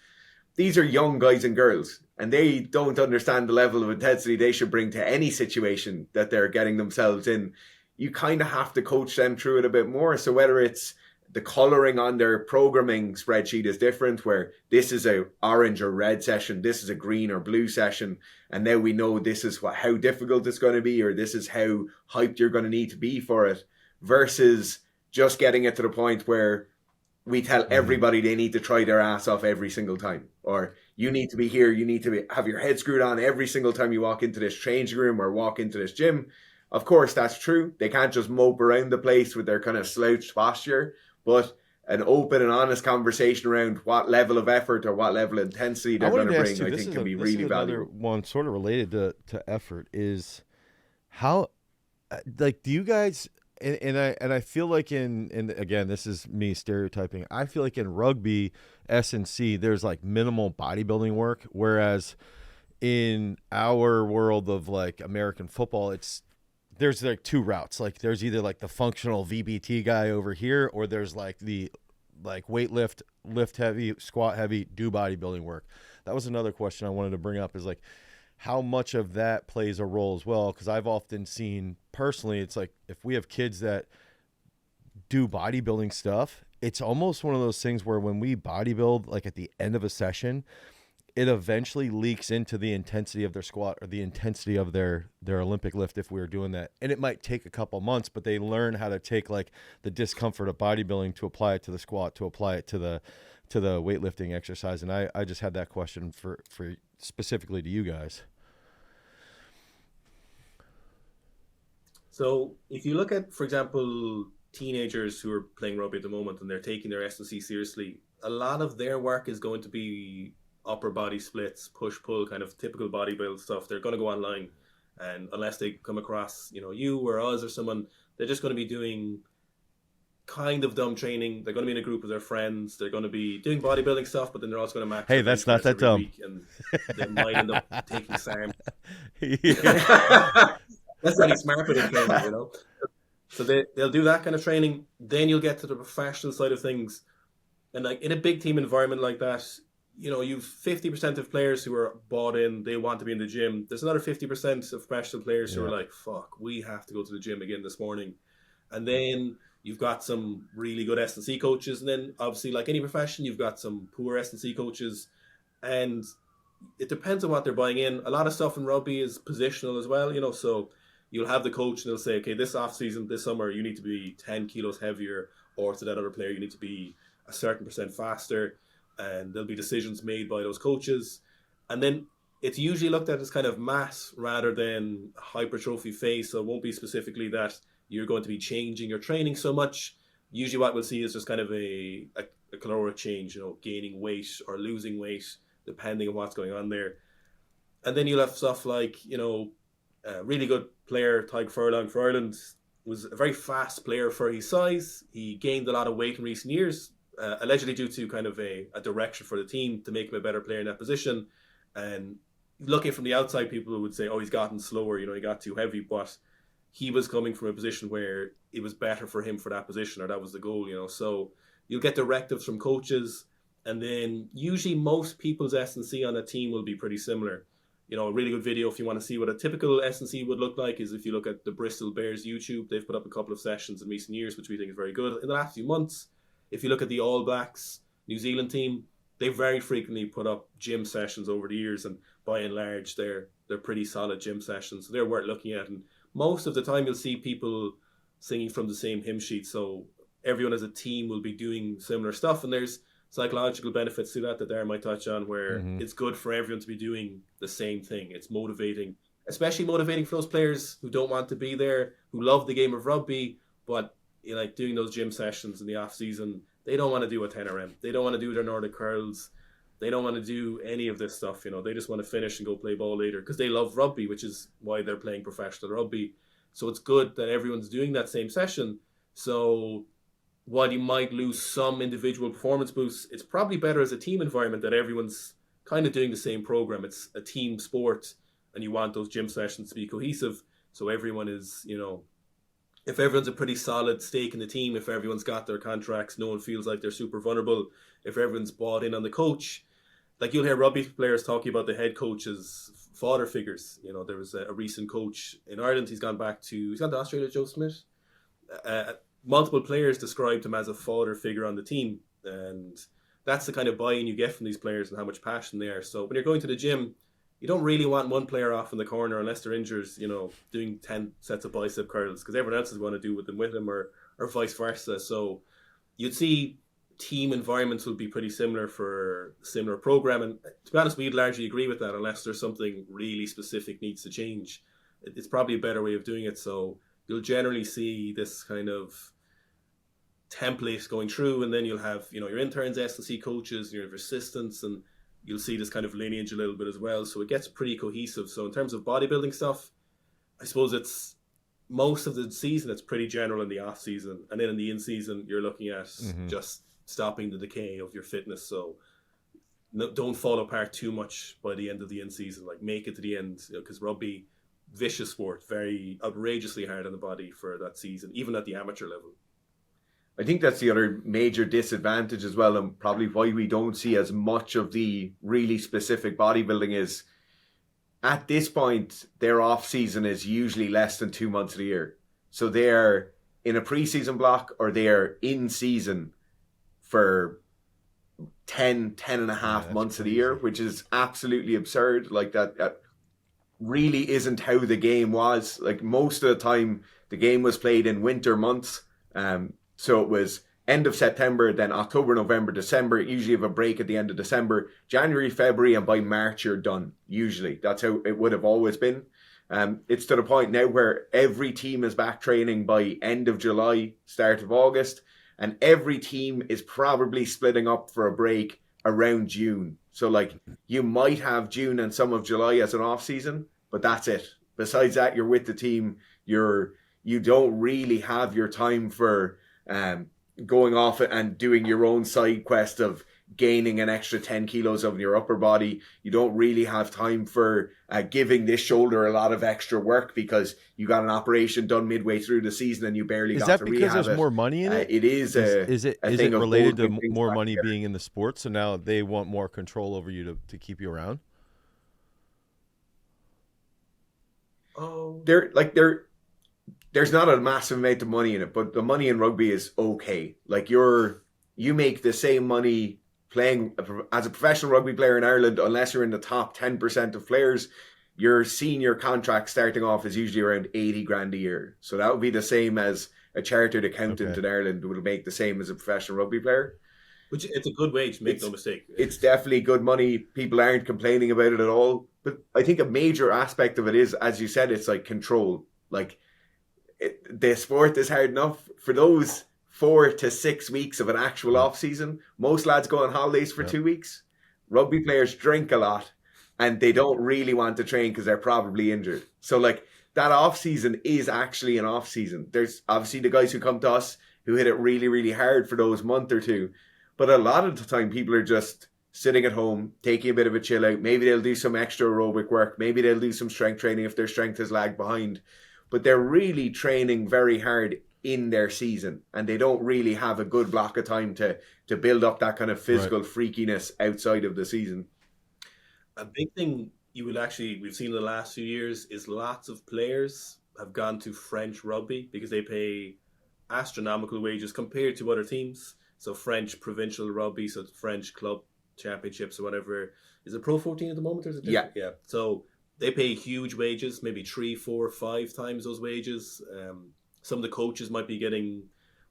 Speaker 3: These are young guys and girls, and they don't understand the level of intensity they should bring to any situation that they're getting themselves in. You kind of have to coach them through it a bit more. So whether it's the coloring on their programming spreadsheet is different, where this is a orange or red session, this is a green or blue session, and now we know this is how difficult it's going to be, or this is how hyped you're going to need to be for it, versus just getting it to the point where we tell everybody they need to try their ass off every single time, or you need to be here, you need to have your head screwed on every single time you walk into this changing room or walk into this gym. Of course, that's true. They can't just mope around the place with their kind of slouched posture, but an open and honest conversation around what level of effort or what level of intensity they're going to bring, I think, can be really valuable.
Speaker 1: One sort of related to effort is how, like, do you guys? And I feel like and again, this is me stereotyping. I feel like in rugby, S&C, there's like minimal bodybuilding work, whereas in our world of like American football, there's like two routes. Like there's either like the functional VBT guy over here, or there's like the lift heavy, squat heavy, do bodybuilding work. That was another question I wanted to bring up, is like how much of that plays a role as well. Because I've often seen personally, it's like if we have kids that do bodybuilding stuff, it's almost one of those things where when we bodybuild, like at the end of a session, it eventually leaks into the intensity of their squat or the intensity of their Olympic lift if we were doing that. And it might take a couple months, but they learn how to take like the discomfort of bodybuilding to apply it to the squat, to apply it to the weightlifting exercise. And I just had that question for specifically to you guys.
Speaker 2: So if you look at, for example, teenagers who are playing rugby at the moment and they're taking their S&C seriously, a lot of their work is going to be upper body splits, push-pull, kind of typical bodybuild stuff. They're going to go online, and unless they come across, you or us or someone, they're just going to be doing kind of dumb training. They're going to be in a group with their friends. They're going to be doing bodybuilding stuff, but then they're also going to max.
Speaker 1: Hey, that's not that dumb.
Speaker 2: And they might end up taking SARM.
Speaker 1: Yeah.
Speaker 2: That's really smart for the training, So they'll do that kind of training. Then you'll get to the professional side of things, and like in a big team environment like that, you've 50% of players who are bought in, they want to be in the gym. There's another 50% of professional players who are like, fuck, we have to go to the gym again this morning. And then you've got some really good S&C coaches. And then obviously, like any profession, you've got some poor S&C coaches. And it depends on what they're buying in. A lot of stuff in rugby is positional as well, so you'll have the coach and they'll say, okay, this off season, this summer, you need to be 10 kilos heavier, or to that other player, you need to be a certain percent faster. And there'll be decisions made by those coaches. And then it's usually looked at as kind of mass rather than hypertrophy phase. So it won't be specifically that you're going to be changing your training so much. Usually what we'll see is just kind of a caloric change, gaining weight or losing weight, depending on what's going on there. And then you'll have stuff like, a really good player, Tyg Furlong for Ireland, was a very fast player for his size. He gained a lot of weight in recent years, allegedly due to kind of a direction for the team to make him a better player in that position. And looking from the outside, people would say, oh, he's gotten slower, he got too heavy. But he was coming from a position where it was better for him for that position, or that was the goal, So you'll get directives from coaches, and then usually most people's S&C on a team will be pretty similar. You know, a really good video if you want to see what a typical S&C would look like is if you look at the Bristol Bears YouTube. They've put up a couple of sessions in recent years, which we think is very good. In the last few months, if you look at the All Blacks New Zealand team, they very frequently put up gym sessions over the years, and by and large, they're pretty solid gym sessions. So they're worth looking at. And most of the time, you'll see people singing from the same hymn sheet. So everyone as a team will be doing similar stuff, and there's psychological benefits to that Darren might touch on, where it's good for everyone to be doing the same thing. It's motivating, especially motivating for those players who don't want to be there, who love the game of rugby, but like doing those gym sessions in the off season, they don't want to do a 10RM. They don't want to do their Nordic curls. They don't want to do any of this stuff. You know, they just want to finish and go play ball later because they love rugby, which is why they're playing professional rugby. So it's good that everyone's doing that same session. So while you might lose some individual performance boosts, it's probably better as a team environment that everyone's kind of doing the same program. It's a team sport, and you want those gym sessions to be cohesive. So everyone is, you know, if everyone's a pretty solid stake in the team, if everyone's got their contracts, no one feels like they're super vulnerable, if everyone's bought in on the coach, like you'll hear rugby players talking about the head coach as father figures. You know, there was a recent coach in Ireland. He's gone to Australia, Joe Smith. Multiple players described him as a father figure on the team, and that's the kind of buy-in you get from these players and how much passion they are. So when you're going to the gym, you don't really want one player off in the corner unless they're injured, you know, doing 10 sets of bicep curls, because everyone else is going to do with them or vice versa. So you'd see team environments will be pretty similar for similar program, and to be honest, we'd largely agree with that unless there's something really specific needs to change. It's probably a better way of doing it. So you'll generally see this kind of template going through, and then you'll have, you know, your interns, S&C coaches, and your assistants, and you'll see this kind of lineage a little bit as well. So it gets pretty cohesive. So in terms of bodybuilding stuff, I suppose it's most of the season, it's pretty general in the off season, and then in the in season, you're looking at just stopping the decay of your fitness. So don't fall apart too much by the end of the in season. Like, make it to the end, because rugby, vicious sport, very outrageously hard on the body for that season, even at the amateur level.
Speaker 3: I think that's the other major disadvantage as well, and probably why we don't see as much of the really specific bodybuilding is, at this point, their off season is usually less than 2 months of the year. So they're in a preseason block, or they're in season for 10 and a half months of the year, which is absolutely absurd. Like that really isn't how the game was. Like, most of the time, the game was played in winter months. So it was end of September, then October, November, December. Usually have a break at the end of December, January, February, and by March you're done. Usually that's how it would have always been. It's to the point now where every team is back training by end of July, start of August, and every team is probably splitting up for a break around June. So like, you might have June and some of July as an off season, but that's it. Besides that, you're with the team. You don't really have your time for going off and doing your own side quest of gaining an extra 10 kilos of your upper body. You don't really have time for giving this shoulder a lot of extra work because you got an operation done midway through the season and you barely got to rehab it.
Speaker 1: Is that because there's more money in it?
Speaker 3: It is.
Speaker 1: Is it related to more money being in the sport? So now they want more control over you to keep you around?
Speaker 2: Oh,
Speaker 3: There's not a massive amount of money in it, but the money in rugby is okay. Like, you make the same money playing as a professional rugby player in Ireland, unless you're in the top 10% of players. Your senior contract starting off is usually around 80 grand a year. So that would be the same as a chartered accountant in Ireland would make the same as a professional rugby player.
Speaker 2: Which, it's a good wage, make no mistake.
Speaker 3: It's definitely good money. People aren't complaining about it at all. But I think a major aspect of it is, as you said, it's like control. Like, the sport is hard enough. For those 4 to 6 weeks of an actual off season, most lads go on holidays for 2 weeks. Rugby players drink a lot and they don't really want to train because they're probably injured. So like, that off season is actually an off season. There's obviously the guys who come to us who hit it really, really hard for those month or two. But a lot of the time people are just sitting at home, taking a bit of a chill out. Maybe they'll do some extra aerobic work. Maybe they'll do some strength training if their strength has lagged behind. But they're really training very hard in their season, and they don't really have a good block of time to build up that kind of physical freakiness outside of the season.
Speaker 2: A big thing we've seen in the last few years is lots of players have gone to French rugby because they pay astronomical wages compared to other teams. So French provincial rugby, so French club championships or whatever. Is it Pro 14 at the moment? Or is it
Speaker 3: Yeah.
Speaker 2: So they pay huge wages, maybe 3, 4, 5 times those wages. Some of the coaches might be getting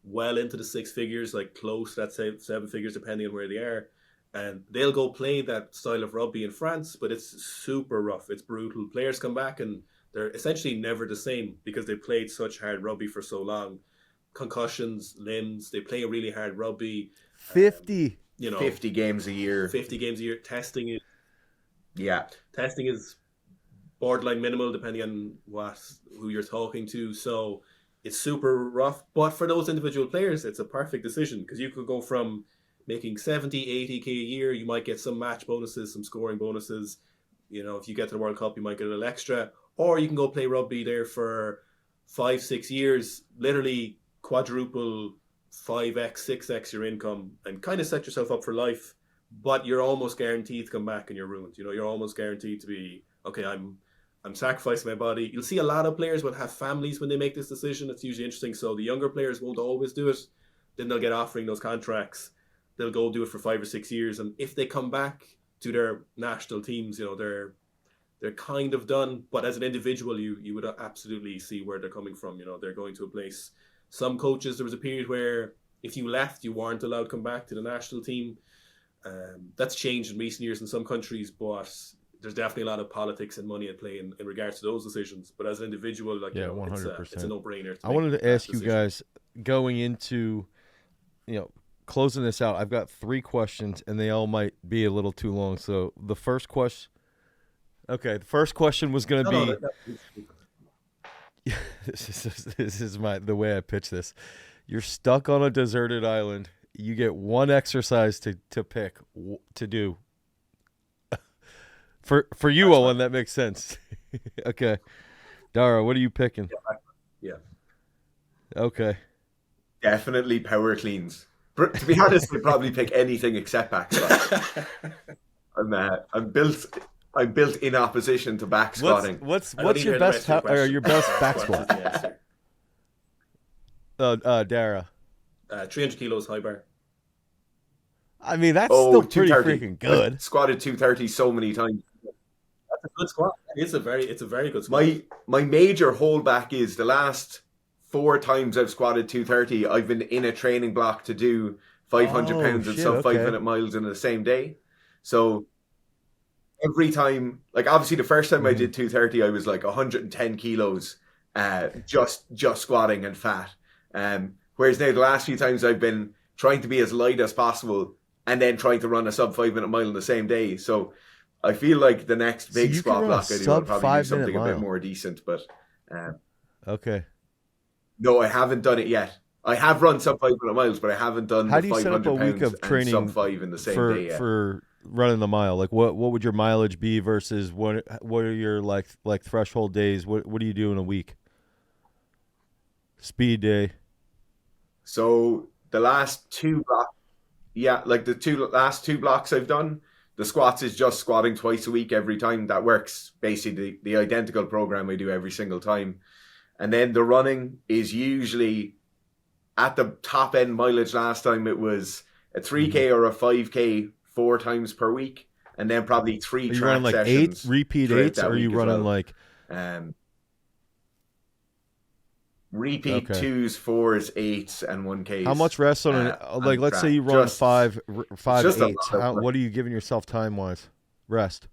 Speaker 2: well into the 6 figures, like close to that 7 figures, depending on where they are. And they'll go play that style of rugby in France, but it's super rough. It's brutal. Players come back and they're essentially never the same because they played such hard rugby for so long. Concussions, limbs, they play really hard rugby.
Speaker 1: 50.
Speaker 3: 50 games a year.
Speaker 2: 50 games a year. Testing is borderline minimal depending on who you're talking to. So it's super rough. But for those individual players, it's a perfect decision because you could go from making 70, 80K a year. You might get some match bonuses, some scoring bonuses. If you get to the World Cup, you might get a little extra. Or you can go play rugby there for 5, 6 years, literally quadruple 5x, 6x your income and kind of set yourself up for life. But you're almost guaranteed to come back and you're ruined. You're almost guaranteed to be, okay, I'm sacrificing my body. You'll see a lot of players will have families when they make this decision. It's usually interesting. So the younger players won't always do it. Then they'll get offering those contracts. They'll go do it for 5 or 6 years. And if they come back to their national teams, they're kind of done. But as an individual, you would absolutely see where they're coming from. They're going to a place. Some coaches, there was a period where if you left, you weren't allowed to come back to the national team. That's changed in recent years in some countries, but there's definitely a lot of politics and money at play in regards to those decisions. But as an individual,
Speaker 1: 100%.
Speaker 2: It's a no-brainer.
Speaker 1: I wanted to ask you guys, going into, closing this out, I've got 3 questions, and they all might be a little too long. So the first question was going to be... This is the way I pitch this. You're stuck on a deserted island. You get one exercise to pick to do. For you, Owen, that makes sense. Okay, Dara, what are you picking?
Speaker 2: Yeah.
Speaker 1: Okay.
Speaker 3: Definitely power cleans. To be honest, I'd probably pick anything except back squat. I'm built in opposition to back squatting.
Speaker 1: What's your best your best back squat? Dara.
Speaker 2: 300 kilos high bar.
Speaker 1: I mean, that's still pretty freaking good.
Speaker 3: I've squatted 230 so many times.
Speaker 2: That's a good squat. It's a very good squat.
Speaker 3: My major holdback is the last 4 times I've squatted 230, I've been in a training block to do 500 pounds and sub 5-minute miles in the same day. So every time, obviously the first time I did 230, I was 110 kilos, just squatting and fat. Whereas now the last few times I've been trying to be as light as possible and then trying to run a sub 5-minute mile in the same day. So I feel like the next big squat block I do, I'll probably do something a bit more decent. But
Speaker 1: okay.
Speaker 3: No, I haven't done it yet. I have run sub 5-minute miles, but I haven't done
Speaker 1: How
Speaker 3: the
Speaker 1: do you
Speaker 3: 500
Speaker 1: set up a week
Speaker 3: pounds
Speaker 1: of training
Speaker 3: and sub 5 in the same day yet.
Speaker 1: For running the mile? What would your mileage be versus what are your like threshold days? What do you do in a week? Speed day.
Speaker 3: So the last 2 blocks, last 2 blocks I've done, the squats is just squatting twice a week every time. That works basically the identical program I do every single time. And then the running is usually at the top end mileage. Last time it was a 3K or a 5K 4 times per week, and then probably 3
Speaker 1: track
Speaker 3: running sessions.
Speaker 1: 8 repeat 8s, or are you running
Speaker 3: repeat 2s, 4s, 8s, and 1Ks.
Speaker 1: How much rest on let's say you run 5 8s. What are you giving yourself time wise? Rest.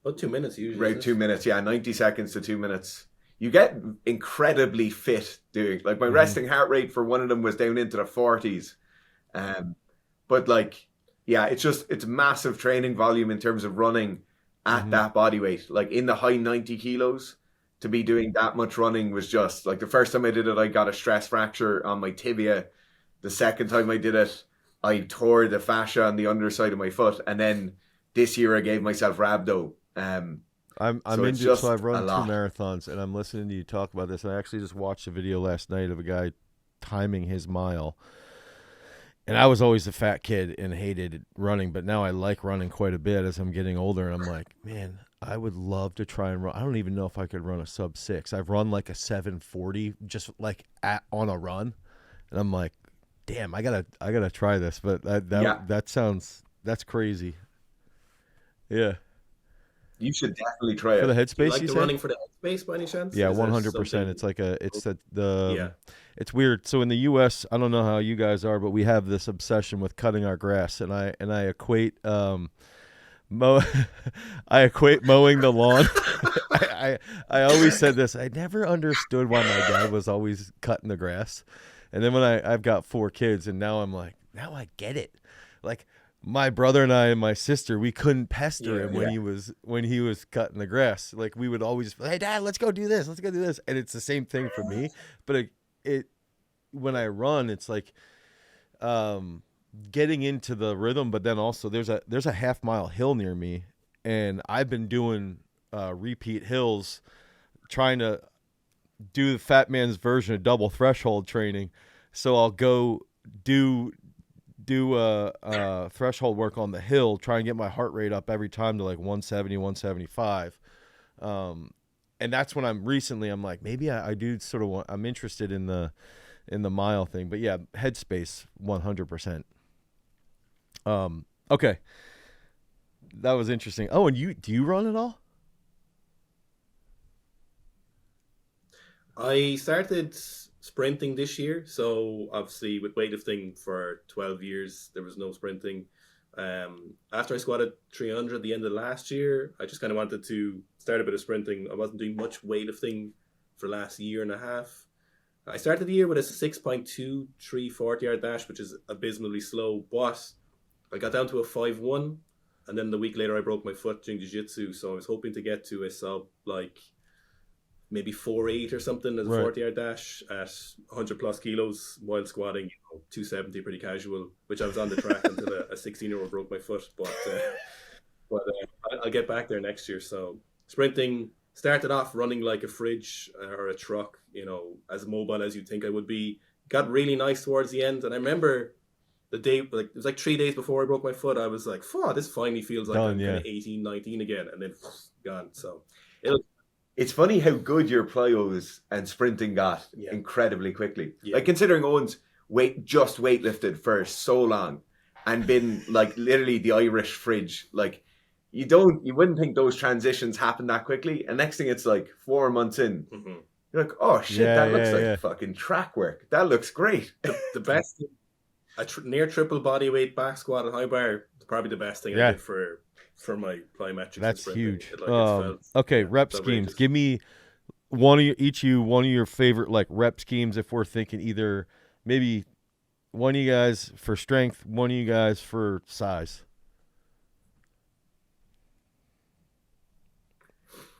Speaker 2: About 2 minutes usually.
Speaker 3: Right, 2 minutes. Yeah, 90 seconds to 2 minutes. You get incredibly fit doing. My resting heart rate for one of them was down into the 40s. But it's massive training volume in terms of running at that body weight. In the high 90 kilos, to be doing that much running was just the first time I did it, I got a stress fracture on my tibia. The second time I did it, I tore the fascia on the underside of my foot. And then this year I gave myself rhabdo.
Speaker 1: I'm
Speaker 3: So it's
Speaker 1: into.
Speaker 3: just
Speaker 1: So I've
Speaker 3: a
Speaker 1: run 2
Speaker 3: lot.
Speaker 1: marathons, and I'm listening to you talk about this. And I actually just watched a video last night of a guy timing his mile. And I was always a fat kid and hated running, but now I like running quite a bit as I'm getting older. And I'm like, man, I would love to try and run. I don't even know if I could run a sub 6. I've run like a 7:40, just like on a run, and I'm like, damn, I gotta try this. But
Speaker 3: Yeah.
Speaker 1: that's crazy. Yeah,
Speaker 3: You should definitely try
Speaker 1: for the
Speaker 3: it.
Speaker 2: Do you
Speaker 1: headspace,
Speaker 2: like
Speaker 1: you
Speaker 2: the
Speaker 1: say?
Speaker 2: running for the headspace by any chance?
Speaker 1: Yeah,
Speaker 2: Is there
Speaker 1: 100%.
Speaker 2: something?
Speaker 1: It's like
Speaker 2: Yeah.
Speaker 1: it's weird. So in the U.S., I don't know how you guys are, but we have this obsession with cutting our grass, and I equate mow I equate mowing the lawn. I always said this. I never understood why my dad was always cutting the grass, and then when I've got 4 kids, and now I'm like, now I get it. Like my brother and I and my sister, we couldn't pester him when he was cutting the grass. Like we would always, hey Dad, let's go do this, and it's the same thing for me. But it when I run, it's like getting into the rhythm. But then also there's a half-mile hill near me, and I've been doing repeat hills, trying to do the fat man's version of double threshold training. So I'll go do threshold work on the hill, try and get my heart rate up every time to like 170, 175. And that's when I'm like, maybe I do sort of I'm interested in the mile thing. But yeah, headspace 100%. Okay. That was interesting. Oh, and do you run at all?
Speaker 2: I started sprinting this year, so obviously with weightlifting for 12 years, there was no sprinting. After I squatted 300 at the end of last year, I just kind of wanted to start a bit of sprinting. I wasn't doing much weightlifting for the last year and a half. I started the year with a 6.23 40-yard dash, which is abysmally slow, but I got down to a 5.1, and then the week later I broke my foot doing jiu-jitsu, so I was hoping to get to a sub like maybe 4.8 or something as a 40-yard dash at 100 plus kilos while squatting, 270 pretty casual, which I was on the track until a 16-year-old broke my foot. But I'll get back there next year. So sprinting, started off running like a fridge or a truck, as mobile as you'd think I would be. Got really nice towards the end. And I remember the day, like it was like 3 days before I broke my foot, I was like, this finally feels like I'm kind of 18, 19 again. And then gone. So
Speaker 3: it's funny how good your plyos and sprinting got incredibly quickly. Like considering Owen's weightlifted for so long and been like literally the Irish fridge. Like you wouldn't think those transitions happen that quickly. And next thing it's like 4 months in, you're like, oh shit, that looks like fucking track work. That looks great.
Speaker 2: The best near triple body weight back squat and high bar is probably the best thing I did for my plyometrics.
Speaker 1: That's huge.
Speaker 2: Okay,
Speaker 1: rep schemes. Give me one of your favorite like rep schemes. If we're thinking either maybe one of you guys for strength, one of you guys for size.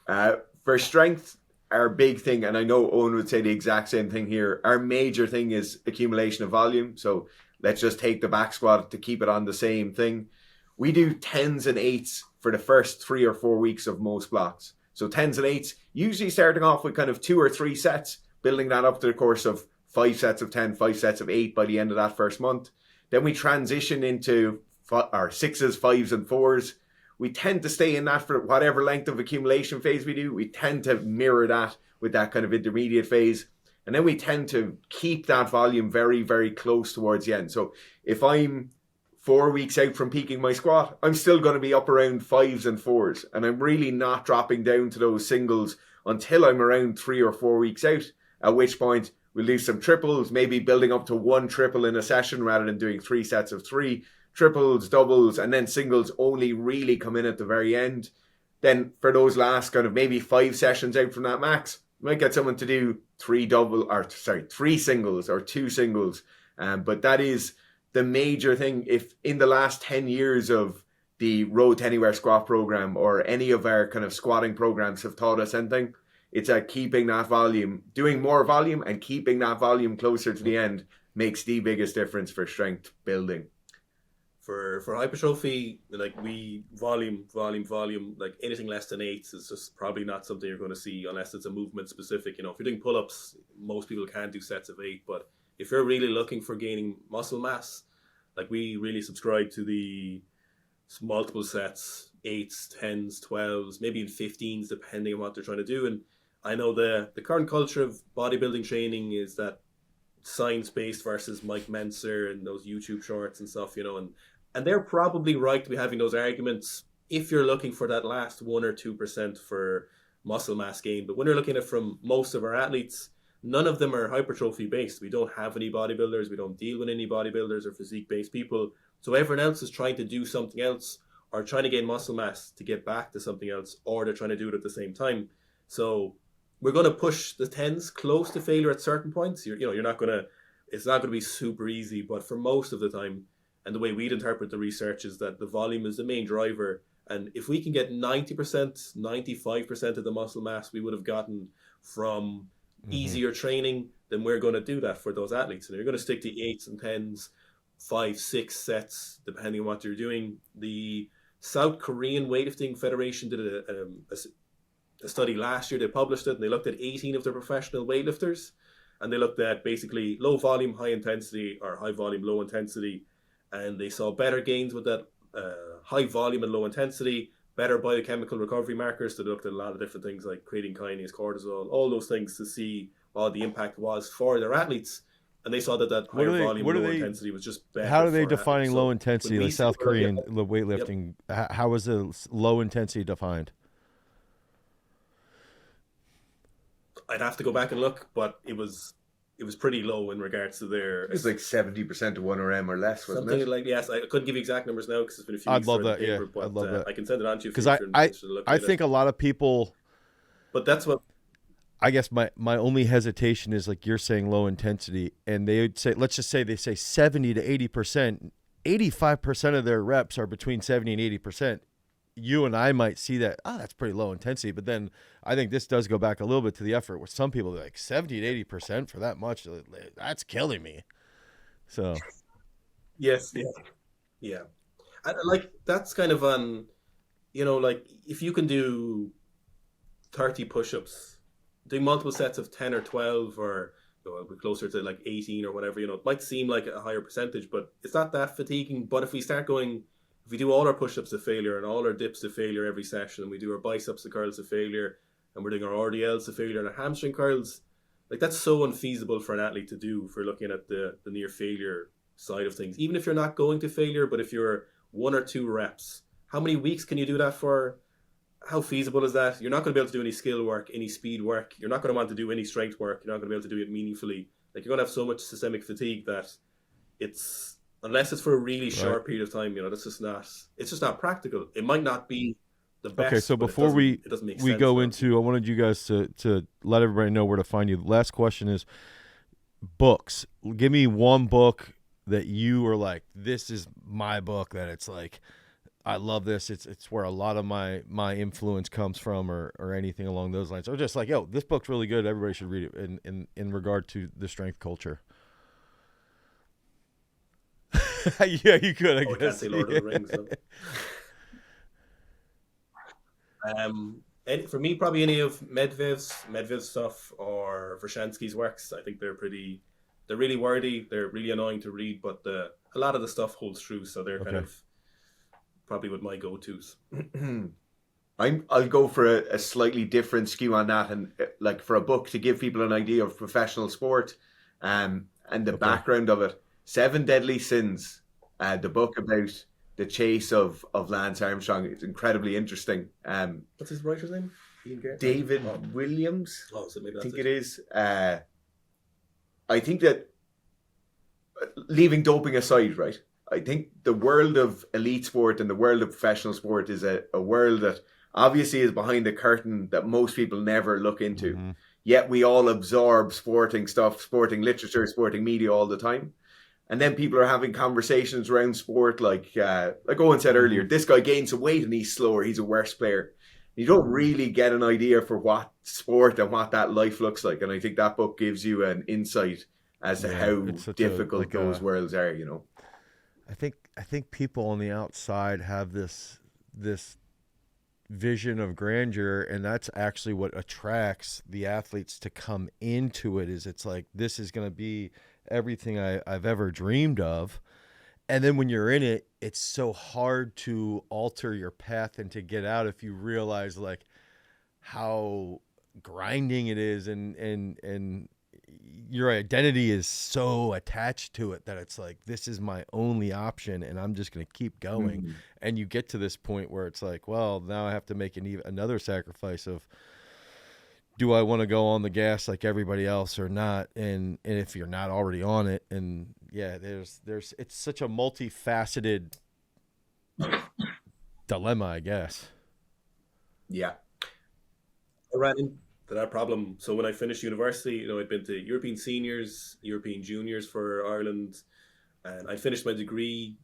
Speaker 3: For strength, our big thing, and I know Owen would say the exact same thing here, our major thing is accumulation of volume. So let's just take the back squat to keep it on the same thing. We do 10s and 8s for the first 3 or 4 weeks of most blocks. So 10s and 8s, usually starting off with kind of 2 or 3 sets, building that up to the course of 5 sets of 10, 5 sets of 8 by the end of that first month. Then we transition into our 6s, 5s, and 4s. We tend to stay in that for whatever length of accumulation phase we do. We tend to mirror that with that kind of intermediate phase. And then we tend to keep that volume very, very close towards the end. So if I'm 4 weeks out from peaking my squat, I'm still going to be up around 5s and 4s. And I'm really not dropping down to those singles until I'm around 3 or 4 weeks out, at which point we'll do some triples, maybe building up to 1 triple in a session rather than doing 3 sets of 3, triples, doubles, and then singles only really come in at the very end. Then for those last kind of maybe 5 sessions out from that max, you might get someone to do 3 singles or 2 singles. But that is the major thing. If in the last 10 years of the Road to Anywhere squat program or any of our kind of squatting programs have taught us anything, it's at keeping that volume, doing more volume and keeping that volume closer to the end makes the biggest difference for strength building.
Speaker 2: For hypertrophy, like we volume, like anything less than 8 is just probably not something you're going to see unless it's a movement specific. If you're doing pull-ups, most people can do sets of 8, but if you're really looking for gaining muscle mass, like we really subscribe to the multiple sets, 8s, 10s, 12s, maybe even 15s, depending on what they're trying to do. And I know the current culture of bodybuilding training is that science-based versus Mike Menser and those YouTube shorts and stuff, and they're probably right to be having those arguments if you're looking for that last 1 or 2% for muscle mass gain. But when you're looking at from most of our athletes, none of them are hypertrophy based. We don't have any bodybuilders. We don't deal with any bodybuilders or physique-based people. So everyone else is trying to do something else or trying to gain muscle mass to get back to something else, or they're trying to do it at the same time. So we're going to push the 10s close to failure at certain points. You're not going to, it's not going to be super easy, but for most of the time, and the way we'd interpret the research is that the volume is the main driver. And if we can get 90%, 95% of the muscle mass we would have gotten from easier training, then we're going to do that for those athletes. And you're going to stick to 8s and 10s, 5, 6 sets, depending on what you're doing. The South Korean Weightlifting Federation did a study last year. They published it, and they looked at 18 of their professional weightlifters, and they looked at basically low volume, high intensity, or high volume, low intensity, and they saw better gains with that high volume and low intensity, better biochemical recovery markers. They looked at a lot of different things like creatine kinase, cortisol, all those things to see what the impact was for their athletes. And they saw that higher volume and low intensity was just better.
Speaker 1: How are they defining low intensity? The South Korean
Speaker 2: Yep.
Speaker 1: weightlifting, how was the low intensity defined?
Speaker 2: I'd have to go back and look, but it was pretty low in regards to their.
Speaker 3: It was like 70% of 1RM or less, wasn't
Speaker 2: something
Speaker 3: it?
Speaker 2: like, yes. I couldn't give you exact numbers now because it's been a few
Speaker 1: I'd
Speaker 2: weeks.
Speaker 1: love that.
Speaker 2: Paper,
Speaker 1: Yeah,
Speaker 2: but,
Speaker 1: I'd love that.
Speaker 2: I can send it on to you
Speaker 1: because I think a lot of people.
Speaker 2: But that's what.
Speaker 1: I guess my only hesitation is like you're saying low intensity, and they would say, let's just say they say 70 to 80%, 85% of their reps are between 70 and 80%. You and I might see that, that's pretty low intensity, but then I think this does go back a little bit to the effort where some people are like 70 to 80% for that much. That's killing me. So.
Speaker 2: Yes. Yeah. And like, that's kind of on, like if you can do 30 push-ups, doing multiple sets of 10 or 12 or we're closer to like 18 or whatever, it might seem like a higher percentage, but it's not that fatiguing. But if we do all our push-ups to failure and all our dips to failure every session, and we do our biceps to curls to failure, and we're doing our RDLs to failure and our hamstring curls, like that's so unfeasible for an athlete to do if we're looking at the near failure side of things. Even if you're not going to failure, but if you're 1 or 2 reps, how many weeks can you do that for? How feasible is that? You're not going to be able to do any skill work, any speed work. You're not going to want to do any strength work. You're not going to be able to do it meaningfully. Like you're going to have so much systemic fatigue that it's, unless it's for a really short period of time, it's just not practical. It might not be the best.
Speaker 1: Okay, so before we go into, I wanted you guys to let everybody know where to find you. The last question is books. Give me one book that you are like, this is my book, that it's like, I love this. It's where a lot of my influence comes from, or anything along those lines. Or just like, yo, this book's really good. Everybody should read it in regard to the strength culture. Yeah, you could. I guess.
Speaker 2: Can't say Lord of the Rings. So. For me, probably any of Medvedev's stuff or Vershansky's works. I think they're really wordy. They're really annoying to read, but a lot of the stuff holds true. So they're kind of probably with my go-tos.
Speaker 3: I'll go for a slightly different skew on that, and like for a book to give people an idea of professional sport, and the background of it. 7 Deadly Sins, the book about the chase of Lance Armstrong. It's incredibly interesting.
Speaker 2: What's his writer's name?
Speaker 3: David Williams.
Speaker 2: Oh, so maybe that's
Speaker 3: I think it is. I think that, leaving doping aside, right? I think the world of elite sport and the world of professional sport is a world that obviously is behind the curtain that most people never look into. Mm-hmm. Yet we all absorb sporting stuff, sporting literature, sporting media all the time. And then people are having conversations around sport like Owen said earlier, this guy gained some weight and he's slower, he's a worse player. You don't really get an idea for what sport and what that life looks like. And I think that book gives you an insight as to how difficult those worlds are,
Speaker 1: I think people on the outside have this vision of grandeur, and that's actually what attracts the athletes to come into it. Is it's like, this is going to be everything I've ever dreamed of. And then when you're in it, it's so hard to alter your path and to get out if you realize like how grinding it is, and your identity is so attached to it that it's like, this is my only option and I'm just going to keep going.
Speaker 3: Mm.
Speaker 1: And you get to this point where it's like, well, now I have to make another sacrifice of, do I want to go on the gas like everybody else or not? And if you're not already on it, and yeah, there's it's such a multifaceted dilemma, I guess.
Speaker 3: Yeah.
Speaker 2: I ran into that problem. So when I finished university, I'd been to European seniors, European juniors for Ireland, and I finished my degree,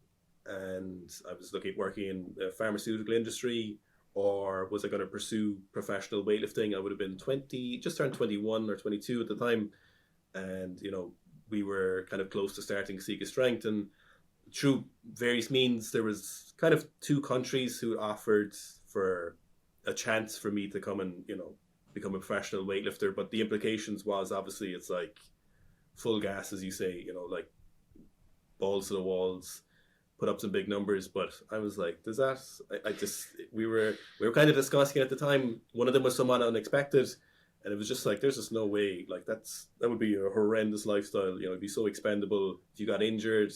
Speaker 2: and I was looking at working in the pharmaceutical industry, or was I going to pursue professional weightlifting? I would have been 20, just turned 21 or 22 at the time, and we were kind of close to starting Sika Strength, and through various means, there was kind of 2 countries who offered for a chance for me to come and become a professional weightlifter. But the implications was, obviously, it's like full gas, as you say, like balls to the walls, put up some big numbers. But I was like, does that? I just we were kind of discussing at the time. One of them was somewhat unexpected, and it was just like, there's just no way. Like that would be a horrendous lifestyle. It'd be so expendable if you got injured.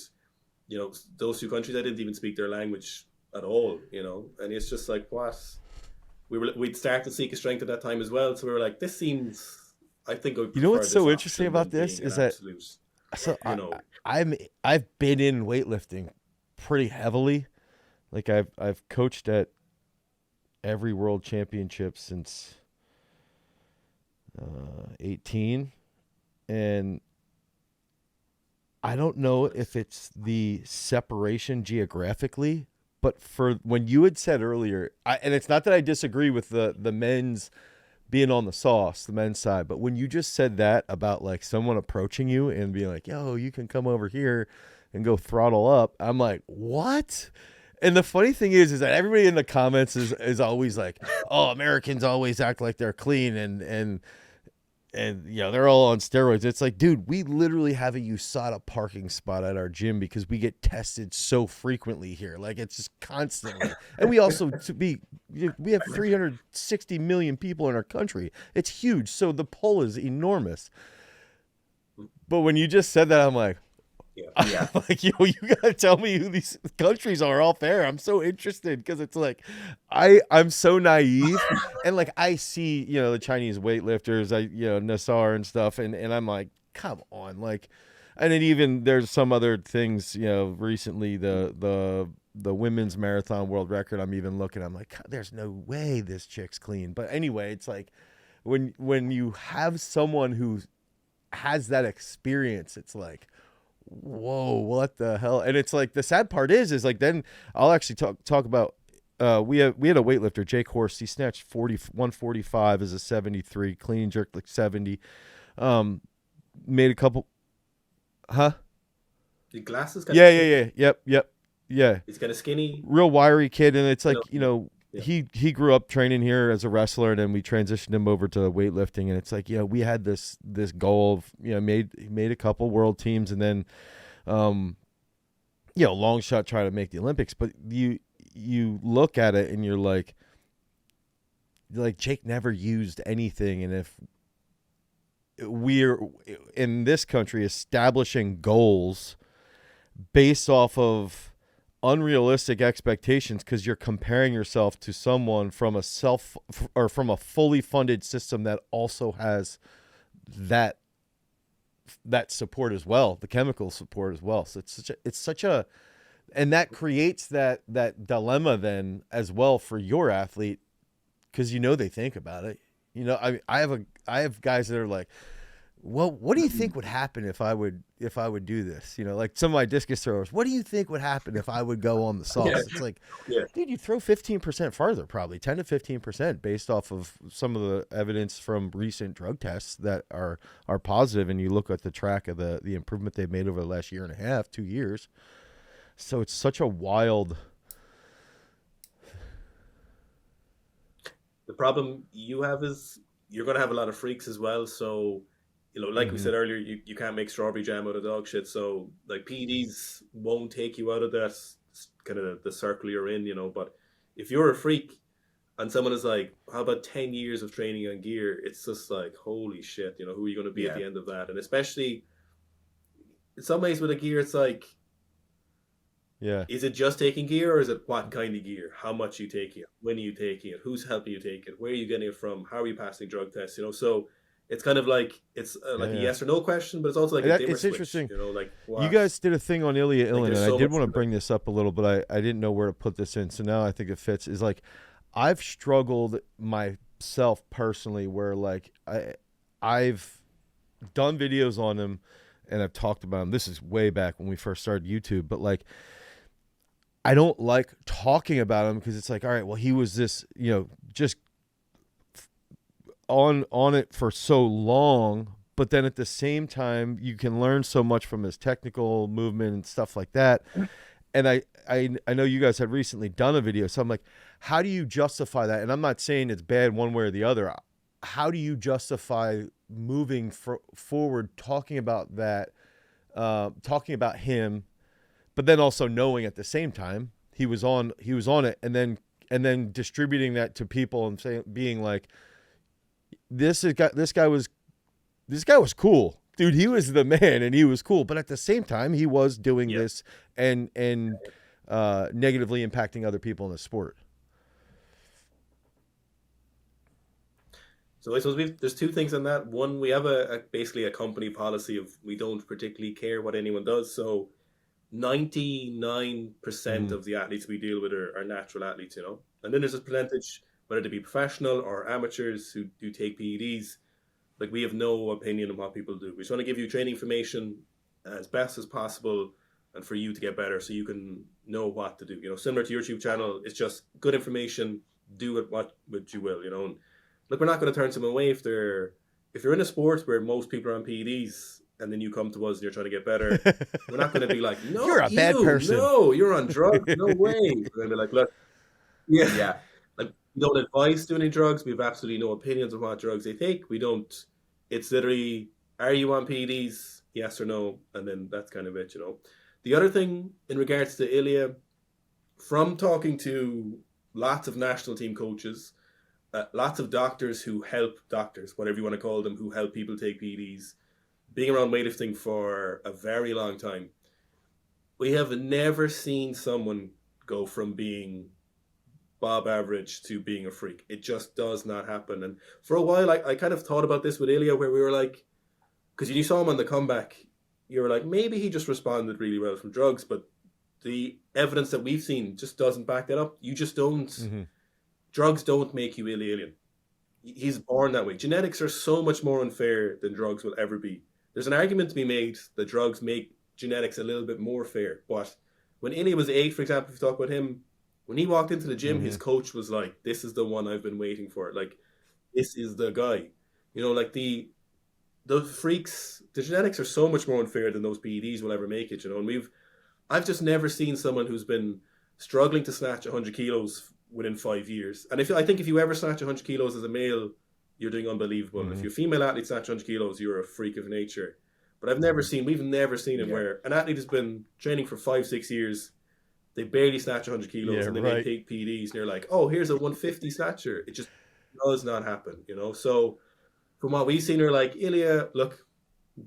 Speaker 2: Those 2 countries, I didn't even speak their language at all. And it's just like, what? We'd started Seeker Strength at that time as well, so we were like, this seems. I think
Speaker 1: What's so interesting about this is that I've been in weightlifting pretty heavily. Like I've coached at every world championship since 18, and I don't know if it's the separation geographically. But for when you had said earlier, and it's not that I disagree with the men's being on the sauce, the men's side, but when you just said that about like someone approaching you and being like, yo, you can come over here and go throttle up, I'm like, what? And the funny thing is that everybody in the comments is always like, oh, Americans always act like they're clean and they're all on steroids. It's like, dude, we literally have a USADA parking spot at our gym because we get tested so frequently here. Like, it's just constantly. And we also, we have 360 million people in our country. It's huge. So the pull is enormous. But when you just said that, I'm like,
Speaker 3: Yeah.
Speaker 1: like, you gotta tell me who these countries are off air. I'm so interested because it's like I'm so naive, and like I see the Chinese weightlifters, Nassar and stuff, and I'm like, come on, like, and then even there's some other things, recently the women's marathon world record. I'm even looking, I'm like, God, there's no way this chick's clean. But anyway, it's like when you have someone who has that experience, it's like, whoa, what the hell? And it's like, the sad part is like, then I'll actually talk about we had a weightlifter, Jake Horst. He snatched 145 as a 73, clean and jerk like 70. Made a couple,
Speaker 2: the glasses.
Speaker 1: Yeah.
Speaker 2: He's kind of skinny,
Speaker 1: real wiry kid, and it's like he grew up training here as a wrestler, and then we transitioned him over to weightlifting, and it's like, we had this goal of, made a couple world teams, and then long shot try to make the Olympics. But you look at it and you're like Jake never used anything. And if we're in this country establishing goals based off of unrealistic expectations because you're comparing yourself to someone from a fully funded system that also has that support as well, the chemical support as well. So it's such a and that creates that dilemma then as well for your athlete, because they think about it. I have guys that are like, well, what do you think would happen if I would do this? Like some of my discus throwers, what do you think would happen if I would go on the sauce?
Speaker 2: Yeah.
Speaker 1: It's like, dude, you throw 15% farther, probably 10 to 15% based off of some of the evidence from recent drug tests that are positive. And you look at the track of the improvement they've made over the last year and a half, 2 years. So it's such a wild.
Speaker 2: The problem you have is you're going to have a lot of freaks as well. So, like we said earlier, you can't make strawberry jam out of dog shit. So, like, PEDs won't take you out of that kind of the circle you're in, But if you're a freak and someone is like, how about 10 years of training on gear? It's just like, holy shit, who are you going to be at the end of that? And especially in some ways with a gear, it's like, is it just taking gear, or is it what kind of gear? How much you taking it? When are you taking it? Who's helping you take it? Where are you getting it from? How are you passing drug tests? So it's kind of like it's like a yes or no question, but it's also like a dimmer
Speaker 1: it's
Speaker 2: switch.
Speaker 1: Interesting.
Speaker 2: Like
Speaker 1: you guys did a thing on Ilya Ilin, and
Speaker 2: so
Speaker 1: I did want to bring this up a little, but I didn't know where to put this in. So now I think it fits. Is like I've struggled myself personally, where like I've done videos on him and I've talked about him. This is way back when we first started YouTube, but like I don't like talking about him because it's like, all right, well, he was this, just on it for so long, but then at the same time, you can learn so much from his technical movement and stuff like that. And I know you guys have recently done a video, so I'm like, how do you justify that? And I'm not saying it's bad one way or the other. How do you justify moving forward, talking about that, talking about him, but then also knowing at the same time he was on it, and then distributing that to people and being like, this guy was cool, dude. He was the man, and he was cool. But at the same time, he was doing this and negatively impacting other people in the sport.
Speaker 2: So I suppose there's two things on that. One, we have basically a company policy of we don't particularly care what anyone does. So 99% of the athletes we deal with are natural athletes, And then there's a percentage, whether they be professional or amateurs who do take PEDs. Like, we have no opinion on what people do. We just want to give you training information as best as possible and for you to get better so you can know what to do. Similar to your YouTube channel, it's just good information, do it what you will, And look, we're not going to turn someone away if you're in a sport where most people are on PEDs and then you come to us and you're trying to get better. We're not going to be like, no,
Speaker 1: you're a bad person.
Speaker 2: No, you're on drugs. No way. We're going to be like, look, yeah. Like, we don't advise doing any drugs. We have absolutely no opinions on what drugs they take. We don't. It's literally, are you on PEDs? Yes or no? And then that's kind of it, The other thing in regards to Ilya, from talking to lots of national team coaches, lots of doctors, whatever you want to call them, who help people take PEDs, being around weightlifting for a very long time, we have never seen someone go from being Bob average to being a freak. It just does not happen. And for a while, I kind of thought about this with Ilya, where we were like, because you saw him on the comeback, you were like, maybe he just responded really well from drugs, but the evidence that we've seen just doesn't back that up. You just don't. Mm-hmm. Drugs don't make you alien. He's born that way. Genetics are so much more unfair than drugs will ever be. There's an argument to be made that drugs make genetics a little bit more fair. But when Ilya was 8, for example, if you talk about him, when he walked into the gym, his coach was like, this is the one I've been waiting for. Like, this is the guy. Like the freaks, the genetics are so much more unfair than those PEDs will ever make it, And I've just never seen someone who's been struggling to snatch 100 kilos within 5 years. And I think if you ever snatch 100 kilos as a male, you're doing unbelievable. Mm-hmm. If you're a female athlete snatch 100 kilos, you're a freak of nature. But we've never seen him where an athlete has been training for 5-6 years, they barely snatch 100 kilos, and then they take PEDs, and you're like, oh, here's a 150 snatcher. It just does not happen, So from what we've seen, we're like, Ilya, look,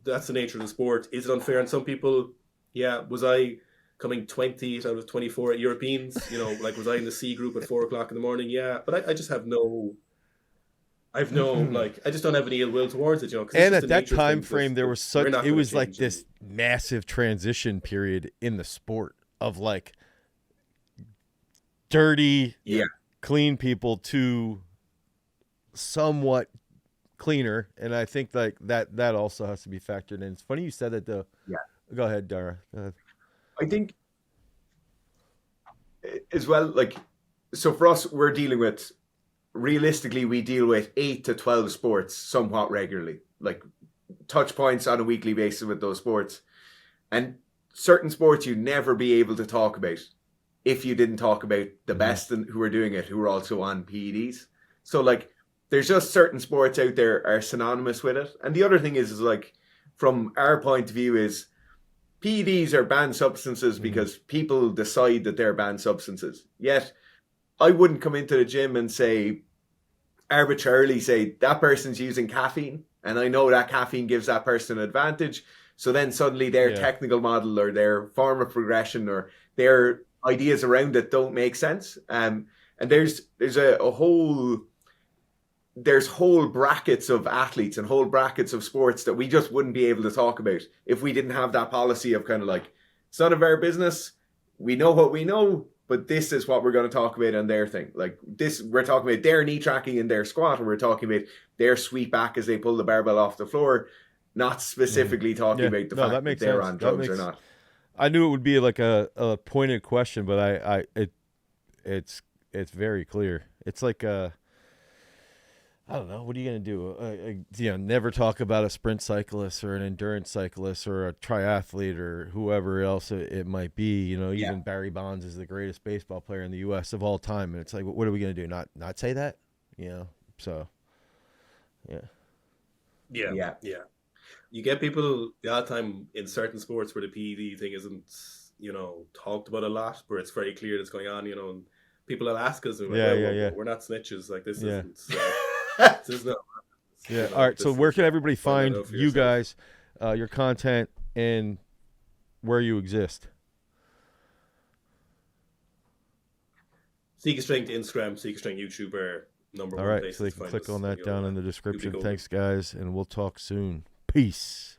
Speaker 2: that's the nature of the sport. Is it unfair on some people? Yeah. Was I coming 20th out of 24 at Europeans? Was I in the C group at 4 o'clock in the morning? Yeah. But I just have no... I just don't have any ill will towards it,
Speaker 1: And at that time frame, there was it was like this massive transition period in the sport of like dirty, clean people to somewhat cleaner. And I think like that also has to be factored in. It's funny you said that though. Yeah. Go ahead, Dara. Go ahead.
Speaker 3: I think as well, like, so for us, realistically, we deal with 8 to 12 sports somewhat regularly, like touch points on a weekly basis with those sports. And certain sports you'd never be able to talk about if you didn't talk about the best who are doing it, who are also on PEDs. So like, there's just certain sports out there are synonymous with it. And the other thing is like, from our point of view, is PEDs are banned substances because people decide that they're banned substances. Yet, I wouldn't come into the gym and say, arbitrarily say, that person's using caffeine, and I know that caffeine gives that person an advantage. So then suddenly their technical model or their form of progression or their ideas around it don't make sense. And there's whole brackets of athletes and whole brackets of sports that we just wouldn't be able to talk about if we didn't have that policy of kind of like, it's none of our business. We know what we know, but this is what we're going to talk about on their thing. Like this, we're talking about their knee tracking in their squat, and we're talking about their sweep back as they pull the barbell off the floor, not specifically talking about the fact that they're on drugs or not.
Speaker 1: I knew it would be like a pointed question, but it's very clear. It's like I don't know. What are you going to do? Never talk about a sprint cyclist or an endurance cyclist or a triathlete or whoever else it might be. Even Barry Bonds is the greatest baseball player in the U.S. of all time. And it's like, what are we going to do? Not say that? So, yeah.
Speaker 2: Yeah. You get people the odd time in certain sports where the PED thing isn't, talked about a lot, where it's very clear that's going on, and people will ask us, and we're not snitches. Like, this isn't... this is not...
Speaker 1: All right, so where can everybody find you guys, your content, and where you exist?
Speaker 2: Sika Strength Instagram, Sika Strength YouTuber, number one.
Speaker 1: All right, so they can click on that down in the description. Thanks, guys, and we'll talk soon. Peace.